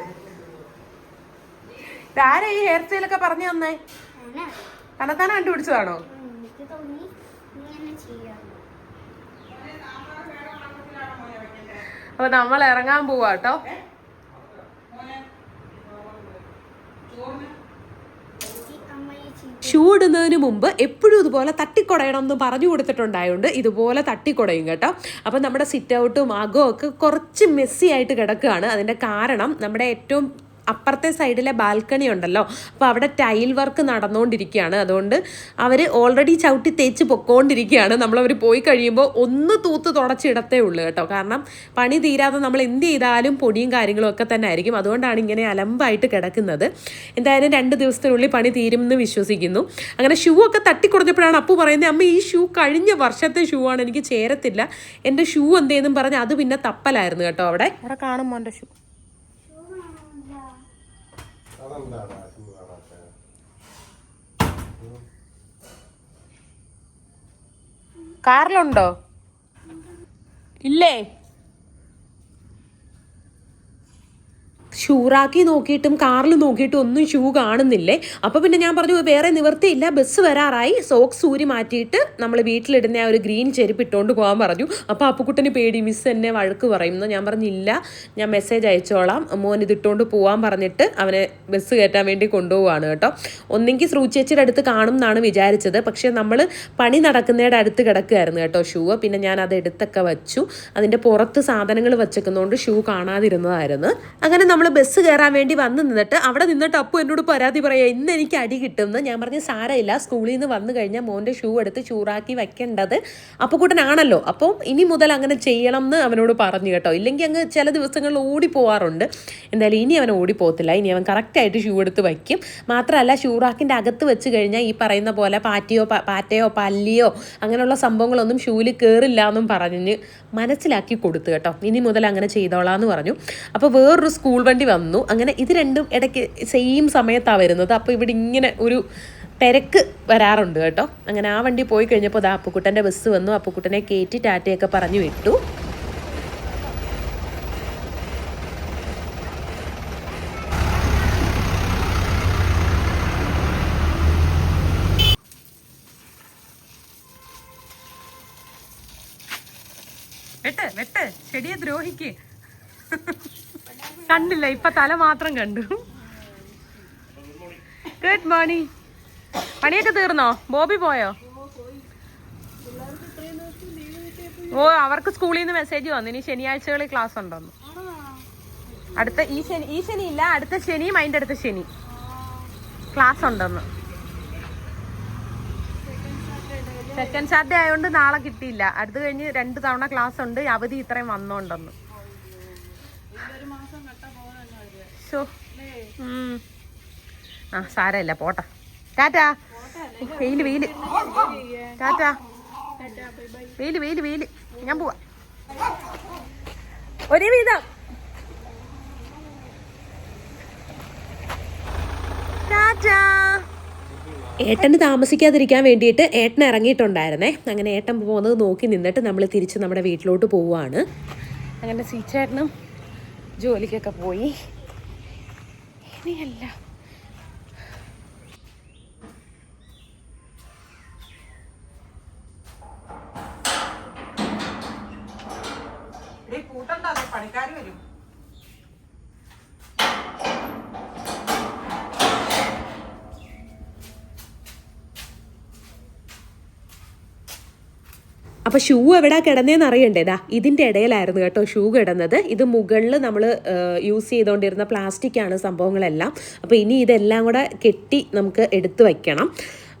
ഇതാരാ ഈ ഹെയർ സ്റ്റൈലൊക്കെ പറഞ്ഞു തന്നേ? തന്നെത്താനെ കണ്ടുപിടിച്ചതാണോ? അപ്പൊ നമ്മൾ ഇറങ്ങാൻ പോവാ കേട്ടോ. ഷൂ ഇടുന്നതിന് മുമ്പ് എപ്പോഴും ഇതുപോലെ തട്ടിക്കൊടയണം എന്ന് പറഞ്ഞു കൊടുത്തിട്ടുണ്ടായതുകൊണ്ട് ഇതുപോലെ തട്ടിക്കൊടയും കേട്ടോ. അപ്പം നമ്മുടെ സിറ്റ് ഔട്ടും അകവും ഒക്കെ കുറച്ച് മെസ്സി ആയിട്ട് കിടക്കുകയാണ്. അതിൻ്റെ കാരണം നമ്മുടെ ഏറ്റവും അപ്പുറത്തെ സൈഡിലെ ബാൽക്കണി ഉണ്ടല്ലോ, അപ്പോൾ അവിടെ ടൈൽ വർക്ക് നടന്നുകൊണ്ടിരിക്കുകയാണ്. അതുകൊണ്ട് അവർ ഓൾറെഡി ചവിട്ടി തേച്ച് പൊക്കോണ്ടിരിക്കുകയാണ്. നമ്മളവർ പോയി കഴിയുമ്പോൾ ഒന്ന് തൂത്ത് തുടച്ചിടത്തേ ഉള്ളൂ കേട്ടോ. കാരണം പണി തീരാതെ നമ്മൾ എന്ത് ചെയ്താലും പൊടിയും കാര്യങ്ങളും ഒക്കെ തന്നെ ആയിരിക്കും. അതുകൊണ്ടാണ് ഇങ്ങനെ അലമ്പായിട്ട് കിടക്കുന്നത്. എന്തായാലും 2 ദിവസത്തിനുള്ളിൽ പണി തീരുമെന്ന് വിശ്വസിക്കുന്നു. അങ്ങനെ ഷൂ ഒക്കെ തട്ടിക്കുറഞ്ഞപ്പോഴാണ് അപ്പു പറയുന്നത്, അമ്മ ഈ ഷൂ കഴിഞ്ഞ വർഷത്തെ ഷൂ ആണ്, എനിക്ക് ചേരത്തില്ല, എൻ്റെ ഷൂ എന്തേന്നും പറഞ്ഞ് അത് പിന്നെ തപ്പലായിരുന്നു കേട്ടോ. അവിടെ കാണും മോൻ്റെ ഷൂ. കാറിലുണ്ടോ? ഇല്ലേ? ഷൂറാക്കി നോക്കിയിട്ടും കാറിൽ നോക്കിയിട്ടും ഒന്നും ഷൂ കാണുന്നില്ലേ. അപ്പോൾ പിന്നെ ഞാൻ പറഞ്ഞു വേറെ നിവർത്തിയില്ല, ബസ് വരാറായി, സോക്സ് ഊരി മാറ്റിയിട്ട് നമ്മൾ വീട്ടിലിടുന്ന ആ ഒരു ഗ്രീൻ ചെരുപ്പ് ഇട്ടുകൊണ്ട് പോകാൻ പറഞ്ഞു. അപ്പോൾ അപ്പുക്കുട്ടന് പേടി, മിസ് എന്നെ വഴക്ക് പറയുന്നു. ഞാൻ പറഞ്ഞില്ല, ഞാൻ മെസ്സേജ് അയച്ചോളാം, മോൻ ഇതിട്ടുകൊണ്ട് പോകാൻ പറഞ്ഞിട്ട് അവനെ ബസ് കയറ്റാൻ വേണ്ടി കൊണ്ടുപോവാണ് കേട്ടോ. ഒന്നെങ്കിൽ ശ്രൂചേച്ചിയുടെ അടുത്ത് കാണും എന്നാണ് വിചാരിച്ചത്, പക്ഷേ നമ്മൾ പണി നടക്കുന്നതിൻ്റെ അടുത്ത് കിടക്കുകയായിരുന്നു കേട്ടോ ഷൂ. പിന്നെ ഞാൻ അത് എടുത്തൊക്കെ വച്ചു. അതിൻ്റെ പുറത്ത് സാധനങ്ങൾ വച്ചേക്കുന്നതുകൊണ്ട് ഷൂ കാണാതിരുന്നതായിരുന്നു. അങ്ങനെ നമ്മൾ ബസ് കയറാൻ വേണ്ടി വന്ന് നിന്നിട്ട് അവിടെ നിന്നിട്ട് അപ്പു എന്നോട് പരാതി പറയാം, ഇന്ന് എനിക്ക് അടി കിട്ടുമെന്ന്. ഞാൻ പറഞ്ഞ് സാരമില്ല, സ്കൂളിൽ നിന്ന് വന്നു കഴിഞ്ഞാൽ മോൻ്റെ ഷൂ എടുത്ത് ചൂറാക്കി വെക്കേണ്ടത് അപ്പുക്കുട്ടനാണല്ലോ, അപ്പോൾ ഇനി മുതൽ അങ്ങനെ ചെയ്യണം എന്ന് അവനോട് പറഞ്ഞു കേട്ടോ. ഇല്ലെങ്കിൽ അങ്ങ് ചില ദിവസങ്ങളിൽ ഓടിപ്പോവാറുണ്ട്. എന്തായാലും ഇനി അവൻ ഓടിപ്പോകത്തില്ല, ഇനി അവൻ കറക്റ്റായിട്ട് ഷൂ എടുത്ത് വയ്ക്കും. മാത്രമല്ല ഷൂറാക്കിൻ്റെ അകത്ത് വെച്ച് കഴിഞ്ഞാൽ ഈ പറയുന്ന പോലെ പാറ്റയോ പല്ലിയോ അങ്ങനെയുള്ള സംഭവങ്ങളൊന്നും ഷൂവിൽ കയറില്ല എന്നും പറഞ്ഞ് മനസ്സിലാക്കി കൊടുത്തു കേട്ടോ. ഇനി മുതൽ അങ്ങനെ ചെയ്തോളാം എന്ന് പറഞ്ഞു. അപ്പോൾ വേറൊരു സ്കൂൾ വണ്ടി വന്നു. അങ്ങനെ ഇത് രണ്ടും ഇടയ്ക്ക് സെയിം സമയത്താണ് വരുന്നത്. അപ്പോൾ ഇവിടെ ഇങ്ങനെ ഒരു തിരക്ക് വരാറുണ്ട് കേട്ടോ. അങ്ങനെ ആ വണ്ടി പോയി കഴിഞ്ഞപ്പോൾ ദാ അപ്പുക്കുട്ടൻ്റെ ബസ് വന്നു. അപ്പുക്കുട്ടനെ കയറ്റി ടാറ്റയൊക്കെ പറഞ്ഞു വിട്ടു. വെട്ട് ചെടിയെ ദ്രോഹിക്ക്. കണ്ടില്ല, ഇപ്പൊ തല മാത്രം കണ്ടു. Good morning. പണിയൊക്കെ തീർന്നോ? ബോബി പോയോ? ഓ, അവർക്ക് സ്കൂളിൽ നിന്ന് മെസ്സേജ് വന്നു, ഇനി ശനിയാഴ്ചകളിൽ ക്ലാസ് ഉണ്ടെന്ന്. അടുത്ത ഈ ശനി ഇല്ല, അടുത്ത ശനിയും അതിൻ്റെ അടുത്ത ശനി ക്ലാസ് ഉണ്ടെന്ന്. സെക്കൻഡ് സാറ്റർഡേ ആയതുകൊണ്ട് നാളെ കിട്ടിയില്ല. അടുത്ത് കഴിഞ്ഞ് 2 തവണ ക്ലാസ് ഉണ്ട്, അവധി ഇത്രയും വന്നോണ്ടെന്ന്. ആ സാരമില്ല, പോട്ടെ. ടാറ്റാ. വെയില് ടാറ്റാ. വെയില് ഞാൻ പോവാ. ഒരു വീതം. ടാറ്റാ. ഏട്ടന് താമസിക്കാതിരിക്കാൻ വേണ്ടിയിട്ട് ഏട്ടൻ ഇറങ്ങിയിട്ടുണ്ടായിരുന്നേ. അങ്ങനെ ഏട്ടൻ പോകുന്നത് നോക്കി നിന്നിട്ട് നമ്മൾ തിരിച്ച് നമ്മുടെ വീട്ടിലോട്ട് പോവുകയാണ്. അങ്ങനെ സീച്ചേട്ടനും ജോലിക്കൊക്കെ പോയി. ഇനിയല്ല പണിക്കാർ വരും. അപ്പോൾ ഷൂ എവിടെ കിടന്നതെന്ന് അറിയണ്ടേതാ, ഇതിൻ്റെ ഇടയിലായിരുന്നു കേട്ടോ ഷൂ കിടന്നത്. ഇത് മുകളിൽ നമ്മൾ യൂസ് ചെയ്തുകൊണ്ടിരുന്ന പ്ലാസ്റ്റിക്കാണ് സംഭവങ്ങളെല്ലാം. അപ്പോൾ ഇനി ഇതെല്ലാം കൂടെ കെട്ടി നമുക്ക് എടുത്തു വയ്ക്കണം.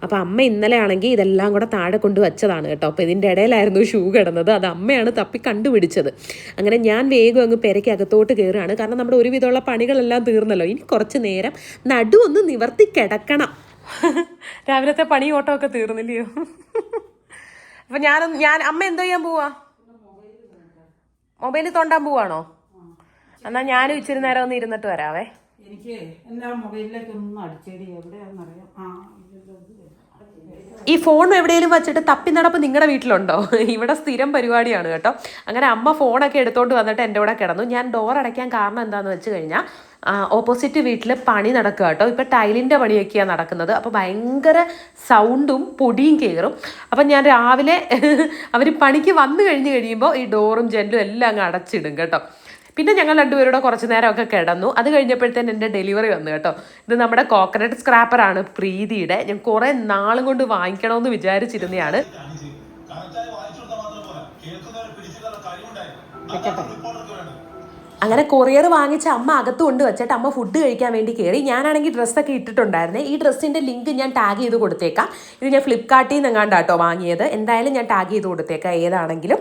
അപ്പോൾ അമ്മ ഇന്നലെ ആണെങ്കിൽ ഇതെല്ലാം കൂടെ താഴെ കൊണ്ട് വെച്ചതാണ് കേട്ടോ. അപ്പോൾ ഇതിൻ്റെ ഇടയിലായിരുന്നു ഷൂ കിടന്നത്. അത് അമ്മയാണ് തപ്പി കണ്ടുപിടിച്ചത്. അങ്ങനെ ഞാൻ വേഗം അങ്ങ് പെരയ്ക്ക് അകത്തോട്ട് കയറുകയാണ്. കാരണം നമ്മുടെ ഒരുവിധമുള്ള പണികളെല്ലാം തീർന്നല്ലോ. ഇനി കുറച്ച് നേരം നടുവൊന്ന് നിവർത്തി കിടക്കണം. രാവിലത്തെ പണി ഓട്ടമൊക്കെ തീർന്നില്ലയോ? അപ്പം ഞാൻ അമ്മ എന്തോ ചെയ്യാൻ പോവാ? മൊബൈലിൽ തോണ്ടാൻ പോവാണോ? എന്നാൽ ഞാനും ഇച്ചിരി നേരം ഒന്ന് ഇരുന്നിട്ട് വരാവേ. എനിക്ക് എൻ്റെ മൊബൈലിലേക്ക് ഒന്നും അടിച്ചേടി എവിടെയാണെന്നറിയാം. ഈ ഫോൺ എവിടെയെങ്കിലും വെച്ചിട്ട് തപ്പി നടപ്പ് നിങ്ങളുടെ വീട്ടിലുണ്ടോ? ഇവിടെ സ്ഥിരം പരിപാടിയാണ് കേട്ടോ. അങ്ങനെ അമ്മ ഫോണൊക്കെ എടുത്തോണ്ട് വന്നിട്ട് എൻ്റെ കൂടെ കിടന്നു. ഞാൻ ഡോർ അടയ്ക്കാൻ കാരണം എന്താണെന്ന് വെച്ച് കഴിഞ്ഞാൽ ഓപ്പോസിറ്റ് വീട്ടിൽ പണി നടക്കുക കേട്ടോ. ഇപ്പോൾ ടൈലിൻ്റെ പണിയൊക്കെയാണ് നടക്കുന്നത്. അപ്പോൾ ഭയങ്കര സൗണ്ടും പൊടിയും കയറും. അപ്പം ഞാൻ രാവിലെ അവർ പണിക്ക് വന്നു കഴിയുമ്പോൾ ഈ ഡോറും ജനലും എല്ലാം അങ്ങ് അടച്ചിടും കേട്ടോ. പിന്നെ ഞങ്ങൾ രണ്ടുപേരുടെ കുറച്ച് നേരമൊക്കെ കിടന്നു. അത് കഴിഞ്ഞപ്പോഴത്തേന് എൻ്റെ ഡെലിവറി വന്നു കേട്ടോ. ഇത് നമ്മുടെ കോക്കനട്ട് സ്ക്രാപ്പറാണ്, പ്രീതിയുടെ. ഞാൻ കുറേ നാളും കൊണ്ട് വാങ്ങിക്കണമെന്ന് വിചാരിച്ചിരുന്നതാണ്. അങ്ങനെ കൊറിയർ വാങ്ങിച്ച അമ്മ അകത്ത് കൊണ്ട് വെച്ചിട്ട് അമ്മ ഫുഡ് കഴിക്കാൻ വേണ്ടി കയറി. ഞാനാണെങ്കിൽ ഡ്രസ്സൊക്കെ ഇട്ടിട്ടുണ്ടായിരുന്നേ. ഈ ഡ്രസ്സിൻ്റെ ലിങ്ക് ഞാൻ ടാഗ് ചെയ്ത് കൊടുത്തേക്കാം. ഇത് ഞാൻ ഫ്ലിപ്കാർട്ടിൽ നിന്ന് എങ്ങാണ്ടാട്ടോ വാങ്ങിയത്. എന്തായാലും ഞാൻ ടാഗ് ചെയ്ത് കൊടുത്തേക്കാം ഏതാണെങ്കിലും.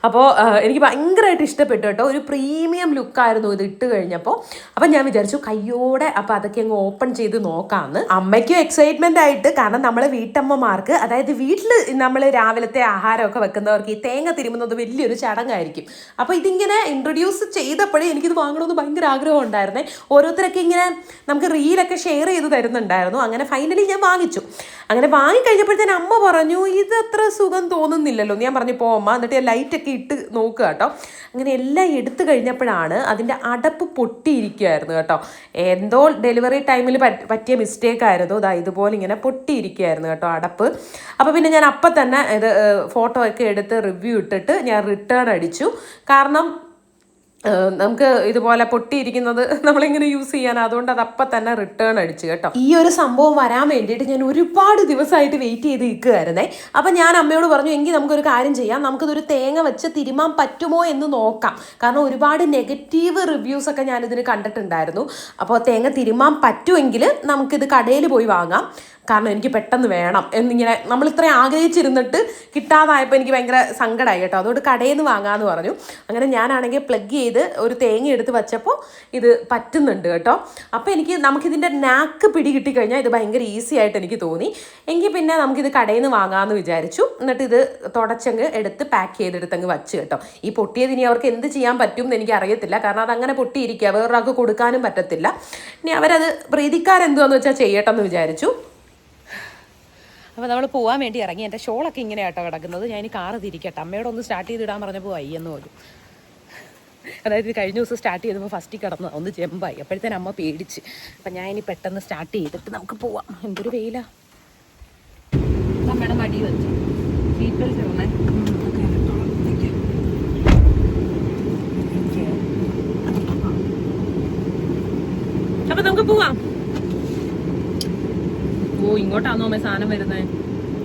അപ്പോൾ എനിക്ക് ഭയങ്കരമായിട്ട് ഇഷ്ടപ്പെട്ടു കേട്ടോ. ഒരു പ്രീമിയം ലുക്കായിരുന്നു ഇത് ഇട്ട് കഴിഞ്ഞപ്പോൾ. അപ്പം ഞാൻ വിചാരിച്ചു കയ്യോടെ അപ്പോൾ അതൊക്കെ അങ്ങ് ഓപ്പൺ ചെയ്ത് നോക്കാമെന്ന്. അമ്മയ്ക്കും എക്സൈറ്റ്മെൻ്റ് ആയിട്ട്. കാരണം നമ്മളെ വീട്ടമ്മമാർക്ക്, അതായത് വീട്ടിൽ നമ്മൾ രാവിലത്തെ ആഹാരമൊക്കെ വെക്കുന്നവർക്ക് ഈ തേങ്ങ തിരുമുന്നത് വലിയൊരു ചടങ്ങായിരിക്കും. അപ്പോൾ ഇതിങ്ങനെ ഇൻട്രൊഡ്യൂസ് ചെയ്തപ്പോഴേ എനിക്കിത് വാങ്ങണമെന്ന് ഭയങ്കര ആഗ്രഹം ഉണ്ടായിരുന്നേ. ഓരോരുത്തരൊക്കെ ഇങ്ങനെ നമുക്ക് റീലൊക്കെ ഷെയർ ചെയ്ത് തരുന്നുണ്ടായിരുന്നു. അങ്ങനെ ഫൈനലി ഞാൻ വാങ്ങിച്ചു. അങ്ങനെ വാങ്ങിക്കഴിഞ്ഞപ്പോഴത്തേന് അമ്മ പറഞ്ഞു ഇത് അത്ര സുഖം തോന്നുന്നില്ലല്ലോ. ഞാൻ പറഞ്ഞു പോമ്മ, എന്നിട്ട് ഞാൻ ലൈറ്റൊക്കെ ഇട്ട് നോക്കുക കേട്ടോ. അങ്ങനെ എല്ലാം എടുത്തു കഴിഞ്ഞപ്പോഴാണ് അതിൻ്റെ അടപ്പ് പൊട്ടിയിരിക്കുമായിരുന്നു കേട്ടോ. എന്തോ ഡെലിവറി ടൈമിൽ പറ്റിയ മിസ്റ്റേക്കായിരുന്നു. ഇതുപോലെ ഇങ്ങനെ പൊട്ടിയിരിക്കുമായിരുന്നു കേട്ടോ അടപ്പ്. അപ്പോൾ പിന്നെ ഞാൻ അപ്പം തന്നെ ഇത് ഫോട്ടോ ഒക്കെ എടുത്ത് റിവ്യൂ ഇട്ടിട്ട് ഞാൻ റിട്ടേൺ അടിച്ചു. കാരണം നമുക്ക് ഇതുപോലെ പൊട്ടിയിരിക്കുന്നത് നമ്മളിങ്ങനെ യൂസ് ചെയ്യാൻ, അതുകൊണ്ട് അത് അപ്പം തന്നെ റിട്ടേൺ അടിച്ചു കേട്ടോ. ഈ ഒരു സംഭവം വരാൻ വേണ്ടിയിട്ട് ഞാൻ ഒരുപാട് ദിവസമായിട്ട് വെയിറ്റ് ചെയ്ത് നിൽക്കുകയായിരുന്നേ. അപ്പം ഞാൻ അമ്മയോട് പറഞ്ഞു എങ്കിൽ നമുക്കൊരു കാര്യം ചെയ്യാം, നമുക്കിതൊരു തേങ്ങ വെച്ച് തിരുമാൻ പറ്റുമോ എന്ന് നോക്കാം. കാരണം ഒരുപാട് നെഗറ്റീവ് റിവ്യൂസൊക്കെ ഞാനിതിന് കണ്ടിട്ടുണ്ടായിരുന്നു. അപ്പോൾ തേങ്ങ തിരുമാൻ പറ്റുമെങ്കിൽ നമുക്കിത് കടയിൽ പോയി വാങ്ങാം. കാരണം എനിക്ക് പെട്ടെന്ന് വേണം എന്നിങ്ങനെ നമ്മൾ ഇത്രയും ആഗ്രഹിച്ചിരുന്നിട്ട് കിട്ടാതായപ്പോൾ എനിക്ക് ഭയങ്കര സങ്കടമായി കേട്ടോ. അതുകൊണ്ട് കടയിൽ നിന്ന് വാങ്ങാമെന്ന് പറഞ്ഞു. അങ്ങനെ ഞാനാണെങ്കിൽ പ്ലഗ് ചെയ്ത് ഒരു തേങ്ങ എടുത്ത് വെച്ചപ്പോൾ ഇത് പറ്റുന്നുണ്ട് കേട്ടോ. അപ്പോൾ നമുക്കിതിൻ്റെ നാക്ക് പിടി കിട്ടിക്കഴിഞ്ഞാൽ ഇത് ഭയങ്കര ഈസി ആയിട്ട് എനിക്ക് തോന്നി. എങ്കിൽ പിന്നെ നമുക്കിത് കടയിൽ നിന്ന് വാങ്ങാമെന്ന് വിചാരിച്ചു. എന്നിട്ട് ഇത് തുടച്ചങ്ങ് എടുത്ത് പാക്ക് ചെയ്തെടുത്തങ്ങ് വച്ച് കേട്ടോ. ഈ പൊട്ടിയത് ഇനി അവർക്ക് എന്ത് ചെയ്യാൻ പറ്റും എന്ന് എനിക്ക് അറിയത്തില്ല. കാരണം അതങ്ങനെ പൊട്ടിയിരിക്കുക, വേറൊരാൾക്ക് കൊടുക്കാനും പറ്റത്തില്ല. ഇനി അവരത് പ്രീതിക്കാരെന്തുവാന്ന് വെച്ചാൽ ചെയ്യട്ടെന്ന് വിചാരിച്ചു. അപ്പോൾ നമ്മൾ പോകാൻ വേണ്ടി ഇറങ്ങി. എൻ്റെ ഷോളൊക്കെ ഇങ്ങനെ ആട്ടോ കിടക്കുന്നത്. ഞാൻ ഇനി കാറ് തിരിക്കട്ടെ. അമ്മയോട് ഒന്ന് സ്റ്റാർട്ട് ചെയ്തിടാൻ പറഞ്ഞപ്പോൾ വയ്യെന്ന് പോലും. അതായത് കഴിഞ്ഞ ദിവസം സ്റ്റാർട്ട് ചെയ്തപ്പോൾ ഫസ്റ്റിൽ കിടന്ന് ഒന്ന് ജമ്പായി. അപ്പോഴത്തേനും അമ്മ പേടിച്ച്. അപ്പം ഞാൻ ഇനി പെട്ടെന്ന് സ്റ്റാർട്ട് ചെയ്തിട്ട് നമുക്ക് പോവാം. എന്തൊരു വെയിലാ. അമ്മയുടെ മടി വെച്ചു സീറ്റ് ബെൽറ്റ് ഇടണേ. അപ്പം നമുക്ക് പോവാം. ഓ ഇങ്ങോട്ടാണോ അമ്മ സാധനം വരുന്നത്?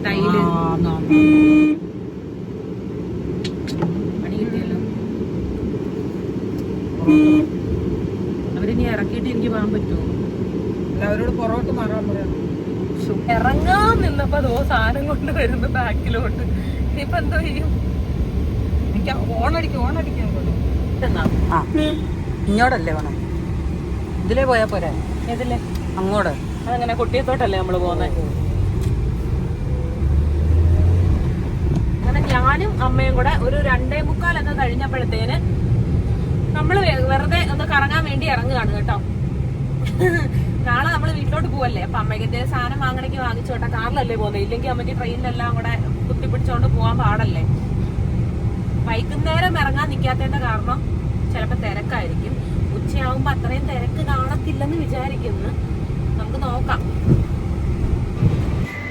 ടൈല് പണി കിട്ടിയല്ലോ. അവരിനി ഇറക്കിയിട്ട് എനിക്ക് പോകാൻ പറ്റുമോ? അവരോട് പുറകോട്ട് മാറാൻ പറയാം. ഇറങ്ങാൻ നിന്നപ്പോ അതോ സാധനം കൊണ്ട് വരുന്നു ബാക്കിലോട്ട്. ഇനിയിപ്പോ എന്തോ ചെയ്യും? എനിക്ക് ഓണടിക്കാൻ ഇങ്ങോട്ടല്ലേ വേണം. ഇതിലേ പോയാ പോരാ? ഏതില്ലേ? അങ്ങോട്ട്. അതങ്ങനെ കൊട്ടിയത്തോട്ടല്ലേ നമ്മള് പോകുന്നത്. അങ്ങനെ ഞാനും അമ്മയും കൂടെ ഒരു 2:45 കഴിഞ്ഞപ്പോഴത്തേന് നമ്മള് വെറുതെ ഒന്ന് കറങ്ങാൻ വേണ്ടി ഇറങ്ങുകയാണ് കേട്ടോ. നാളെ നമ്മള് വീട്ടിലോട്ട് പോവല്ലേ. അപ്പൊ അമ്മയ്ക്ക് എന്തെങ്കിലും സാധനം വാങ്ങണമെങ്കിൽ വാങ്ങിച്ചോട്ടെ. കാറിലല്ലേ പോകുന്നത്. ഇല്ലെങ്കിൽ അമ്മയ്ക്ക് ട്രെയിനിലെല്ലാം കൂടെ കുത്തിപ്പിടിച്ചോണ്ട് പോകാൻ പാടല്ലേ. വൈകുന്നേരം ഇറങ്ങാൻ നിൽക്കാത്തതിന്റെ കാരണം ചിലപ്പോൾ തിരക്കായിരിക്കും. ഉച്ചയാകുമ്പോ അത്രയും തിരക്ക് കാണത്തില്ലെന്ന് വിചാരിക്കുന്നു. നമുക്ക് നോക്കാം.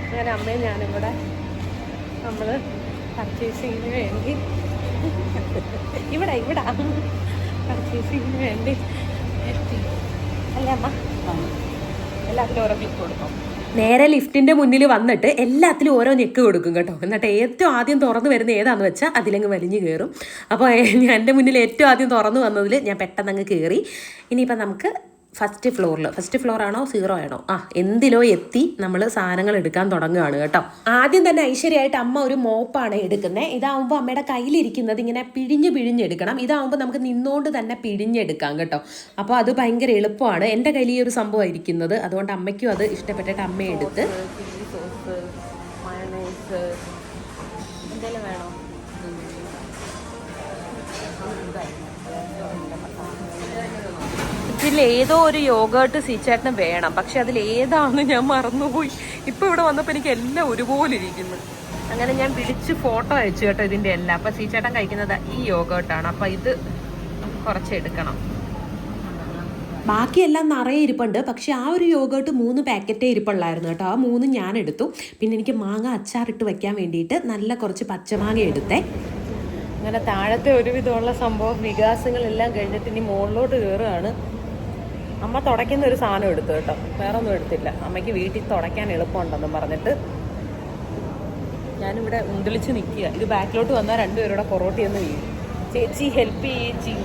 അങ്ങനെ അമ്മയും ഞാനും കൂടെ നമ്മള് പർച്ചേസിങ്ങിന് വേണ്ടി ഇവിടെ പർച്ചേസിങ്ങിന് വേണ്ടി എത്തി അല്ലേ അമ്മ? എല്ലാത്തിലും ഓരോ ക്ലിക്ക് കൊടുക്കും. നേരെ ലിഫ്റ്റിന്റെ മുന്നിൽ വന്നിട്ട് എല്ലാത്തിലും ഓരോ ഞെക്ക് കൊടുക്കും കേട്ടോ. എന്നിട്ട് ഏറ്റവും ആദ്യം തുറന്നു വരുന്ന ഏതാന്ന് വെച്ചാൽ അതിലങ്ങ് വലിഞ്ഞു കയറും. അപ്പോൾ എൻ്റെ മുന്നിൽ ഏറ്റവും ആദ്യം തുറന്നു വന്നതിൽ ഞാൻ പെട്ടെന്ന് അങ്ങ് കയറി. ഇനിയിപ്പോൾ നമുക്ക് ഫസ്റ്റ് ഫ്ലോർ ആണോ 0 ആണോ എന്തിലോ എത്തി നമ്മൾ സാധനങ്ങൾ എടുക്കാൻ തുടങ്ങുകയാണ് കേട്ടോ. ആദ്യം തന്നെ ഐശ്വര്യമായിട്ട് അമ്മ ഒരു മോപ്പാണ് എടുക്കുന്നത്. ഇതാവുമ്പോൾ അമ്മയുടെ കയ്യിലിരിക്കുന്നത് ഇങ്ങനെ പിഴിഞ്ഞെടുക്കണം. ഇതാവുമ്പോൾ നമുക്ക് നിന്നുകൊണ്ട് തന്നെ പിഴിഞ്ഞെടുക്കാം കേട്ടോ. അപ്പോൾ അത് ഭയങ്കര എളുപ്പമാണ്. എൻ്റെ കയ്യിൽ ഈ ഒരു സംഭവമാണ് ഇരിക്കുന്നത്, അതുകൊണ്ട് അമ്മയ്ക്കും അത് ഇഷ്ടപ്പെട്ടിട്ട് അമ്മ എടുത്ത്. എന്തെങ്കിലും വേണോ? ഇതിലേതോ ഒരു യോഗേർട്ട് സീച്ചേട്ടന് വേണം, പക്ഷെ അതിലേതാണെന്ന് ഞാൻ മറന്നുപോയി. ഇപ്പോൾ ഇവിടെ വന്നപ്പോൾ എനിക്ക് എല്ലാം ഒരുപോലെ ഇരിക്കുന്നു. അങ്ങനെ ഞാൻ പിടിച്ച് ഫോട്ടോ അയച്ചു കേട്ടോ ഇതിൻ്റെ എല്ലാം. അപ്പം സീച്ചേട്ടൻ കഴിക്കുന്നത് ഈ യോഗേർട്ടാണ്. അപ്പം ഇത് കുറച്ച് എടുക്കണം. ബാക്കിയെല്ലാം നിറയെ ഇരിപ്പുണ്ട്, പക്ഷെ ആ ഒരു യോഗേർട്ട് 3 പാക്കറ്റേ ഇരിപ്പുള്ളായിരുന്നു കേട്ടോ. ആ 3 ഞാൻ എടുത്തു. പിന്നെ എനിക്ക് മാങ്ങ അച്ചാറിട്ട് വയ്ക്കാൻ വേണ്ടിയിട്ട് നല്ല കുറച്ച് പച്ചമാങ്ങ എടുത്തേ. അങ്ങനെ താഴത്തെ ഒരുവിധമുള്ള സംഭവം വികാസങ്ങളെല്ലാം കഴിഞ്ഞിട്ട് ഇനി മുകളിലോട്ട് കയറുകയാണ്. അമ്മ തുടയ്ക്കുന്ന ഒരു സാധനം എടുത്തു കേട്ടോ, വേറെ ഒന്നും എടുത്തില്ല. അമ്മയ്ക്ക് വീട്ടിൽ തുടയ്ക്കാൻ എളുപ്പമുണ്ടെന്നും പറഞ്ഞിട്ട് ഞാനിവിടെ ഉണ്ടിളിച്ച് നിൽക്കുക. ഇത് ബാക്കിലോട്ട് വന്നാൽ രണ്ടുപേരുടെ പൊറോട്ടിയൊന്ന് വീഴും. ചേച്ചി ഹെൽപ്പ് ചേച്ചി.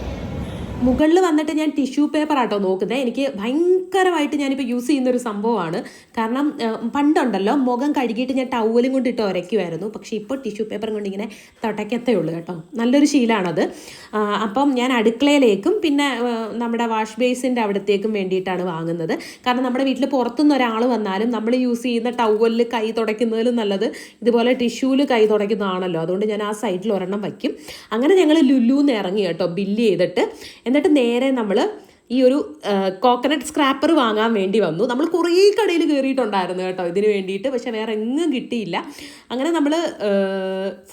മുകളിൽ വന്നിട്ട് ഞാൻ ടിഷ്യൂ പേപ്പർ ആട്ടോ നോക്കുന്നത്. എനിക്ക് ഭയങ്കരമായിട്ട് ഞാനിപ്പോൾ യൂസ് ചെയ്യുന്നൊരു സംഭവമാണ്. കാരണം പണ്ടുണ്ടല്ലോ മുഖം കഴുകിയിട്ട് ഞാൻ ടവലും കൊണ്ടിട്ട് ഉരയ്ക്കുമായിരുന്നു. പക്ഷേ ഇപ്പോൾ ടിഷ്യൂ പേപ്പർ കൊണ്ട് ഇങ്ങനെ തുടയ്ക്കത്തേ ഉള്ളൂ കേട്ടോ. നല്ലൊരു ശീലമാണത്. അപ്പം ഞാൻ അടുക്കളയിലേക്കും പിന്നെ നമ്മുടെ വാഷ് ബേസിൻ്റെ അവിടത്തേക്കും വേണ്ടിയിട്ടാണ് വാങ്ങുന്നത്. കാരണം നമ്മുടെ വീട്ടിൽ പുറത്തുനിന്ന് ഒരാൾ വന്നാലും നമ്മൾ യൂസ് ചെയ്യുന്ന ടവലിൽ കൈ തുടയ്ക്കുന്നതിലും നല്ലത് ഇതുപോലെ ടിഷ്യൂവിൽ കൈ തുടയ്ക്കുന്നതാണല്ലോ. അതുകൊണ്ട് ഞാൻ ആ സൈഡിൽ ഒരെണ്ണം വയ്ക്കും. അങ്ങനെ ഞങ്ങൾ ലുലുന്ന് ഇറങ്ങി കേട്ടോ, ബില്ല് ചെയ്തിട്ട്. എന്നിട്ട് നേരെ നമ്മൾ ഈ ഒരു കോക്കനട്ട് സ്ക്രാപ്പർ വാങ്ങാൻ വേണ്ടി വന്നു. നമ്മൾ കുറേ കടയിൽ കയറിയിട്ടുണ്ടായിരുന്നു കേട്ടോ ഇതിന് വേണ്ടിയിട്ട്, പക്ഷെ വേറെ എങ്ങും കിട്ടിയില്ല. അങ്ങനെ നമ്മൾ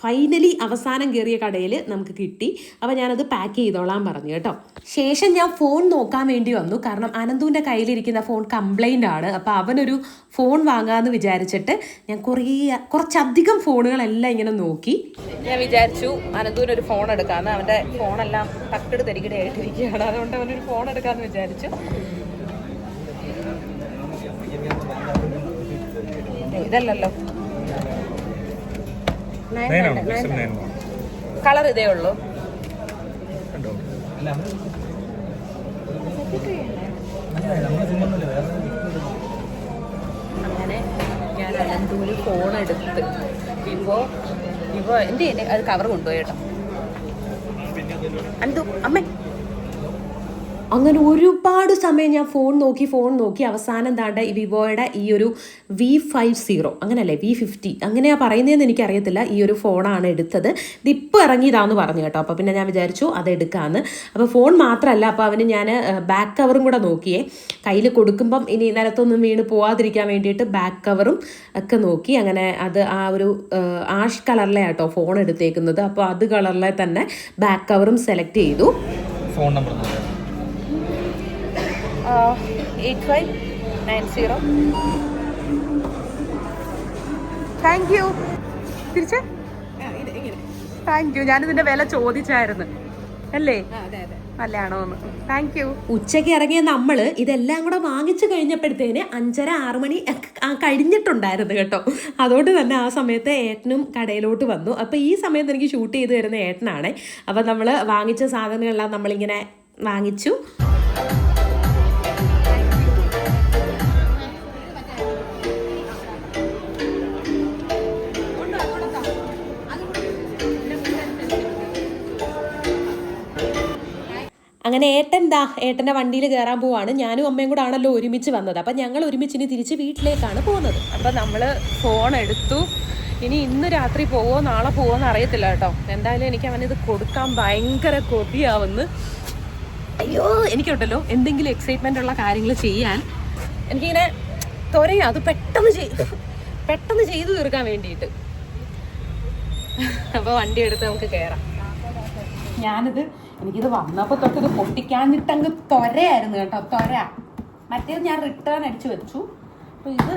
ഫൈനലി അവസാനം കയറിയ കടയിൽ നമുക്ക് കിട്ടി. അപ്പോൾ ഞാനത് പാക്ക് ചെയ്തോളാൻ പറഞ്ഞു കേട്ടോ. ശേഷം ഞാൻ ഫോൺ നോക്കാൻ വേണ്ടി വന്നു. കാരണം അനന്തുവിൻ്റെ കയ്യിലിരിക്കുന്ന ഫോൺ കംപ്ലൈൻ്റ് ആണ്. അപ്പോൾ അവനൊരു ഫോൺ വാങ്ങാമെന്ന് വിചാരിച്ചിട്ട് ഞാൻ കുറച്ചധികം ഫോണുകളെല്ലാം ഇങ്ങനെ നോക്കി. ഞാൻ വിചാരിച്ചു അനന്തുവിനൊരു ഫോൺ എടുക്കാമെന്ന്. അവൻ്റെ ഫോണെല്ലാം തക്കട് തരികിടയായിട്ടിരിക്കുകയാണ്. അതുകൊണ്ട് അവനൊരു ഫോൺ എടുക്കാമെന്ന് വിചാരിച്ചു. ഇതല്ലല്ലോ, കളർ ഇതേ ഉള്ളൂ. അങ്ങനെ ഞാൻ അനന്തുവിന് ഫോൺ എടുത്ത് വിവോ എൻ്റെ അത് കവർ കൊണ്ടുപോയി കേട്ടോ. അനന്തു അമ്മേ. അങ്ങനെ ഒരുപാട് സമയം ഞാൻ ഫോൺ നോക്കി അവസാനം താണ്ട ഈ വിവോയുടെ ഈ ഒരു V50 അങ്ങനെയല്ലേ V50 അങ്ങനെയാ പറയുന്നതെന്ന് എനിക്കറിയത്തില്ല. ഈ ഒരു ഫോണാണ് എടുത്തത്. ഇതിപ്പോൾ ഇറങ്ങിയതാന്ന് പറഞ്ഞു കേട്ടോ. അപ്പോൾ പിന്നെ ഞാൻ വിചാരിച്ചു അത് എടുക്കാമെന്ന്. അപ്പോൾ ഫോൺ മാത്രമല്ല, അപ്പോൾ അവന് ഞാൻ ബാക്ക് കവറും കൂടെ നോക്കിയേ. കയ്യിൽ കൊടുക്കുമ്പം ഇനി നിലത്തൊന്നും വീണ് പോവാതിരിക്കാൻ വേണ്ടിയിട്ട് ബാക്ക് കവറും ഒക്കെ നോക്കി. അങ്ങനെ അത് ആ ഒരു ആഷ് കളറിലെ കേട്ടോ ഫോൺ എടുത്തേക്കുന്നത്. അപ്പോൾ അത് കളറിലെ തന്നെ ബാക്ക് കവറും സെലക്ട് ചെയ്തു. Phone number 8590. Thank you. തിരിച്ച് താങ്ക് യു. ഞാനിതിൻ്റെ വില ചോദിച്ചായിരുന്നു അല്ലേ, നല്ലതാണോ എന്ന്. Thank you. ഉച്ചയ്ക്ക് ഇറങ്ങിയ നമ്മൾ ഇതെല്ലാം കൂടെ വാങ്ങിച്ചു കഴിഞ്ഞപ്പോഴത്തേന് 5:30-6 മണി കഴിഞ്ഞിട്ടുണ്ടായിരുന്നു കേട്ടോ. അതുകൊണ്ട് തന്നെ ആ സമയത്ത് ഏട്ടനും കടയിലോട്ട് വന്നു. അപ്പോൾ ഈ സമയത്ത് എനിക്ക് ഷൂട്ട് ചെയ്ത് തരുന്ന ഏട്ടനാണ്. അപ്പോൾ നമ്മൾ വാങ്ങിച്ച സാധനങ്ങളെല്ലാം നമ്മളിങ്ങനെ വാങ്ങിച്ചു. അങ്ങനെ ഏട്ടൻ്റെ വണ്ടിയിൽ കയറാൻ പോവാണ്. ഞാനും അമ്മയും കൂടെ ആണല്ലോ ഒരുമിച്ച് വന്നത്. അപ്പം ഞങ്ങൾ ഒരുമിച്ചിനി തിരിച്ച് വീട്ടിലേക്കാണ് പോകുന്നത്. അപ്പം നമ്മൾ ഫോൺ എടുത്തു. ഇനി ഇന്ന് രാത്രി പോവോ നാളെ പോവോ എന്ന് അറിയത്തില്ല കേട്ടോ. എന്തായാലും എനിക്ക് അവനിത് കൊടുക്കാൻ ഭയങ്കര കൊതിയാവുന്നു. അയ്യോ, എനിക്കുണ്ടല്ലോ എന്തെങ്കിലും എക്സൈറ്റ്മെൻ്റ് ഉള്ള കാര്യങ്ങൾ ചെയ്യാൻ എനിക്കിങ്ങനെ ത്വരയാ. അത് പെട്ടെന്ന് ചെയ്തു തീർക്കാൻ വേണ്ടിയിട്ട്. അപ്പോൾ വണ്ടി എടുത്ത് നമുക്ക് കയറാം. എനിക്കിത് വന്നപ്പോൾ തൊട്ട് ഇത് പൊട്ടിക്കാഞ്ഞിട്ടങ്ങ് ത്വരയായിരുന്നു കേട്ടോ, ത്വര. മറ്റേത് ഞാൻ റിട്ടേൺ അടിച്ചു വെച്ചു. അപ്പോൾ ഇത്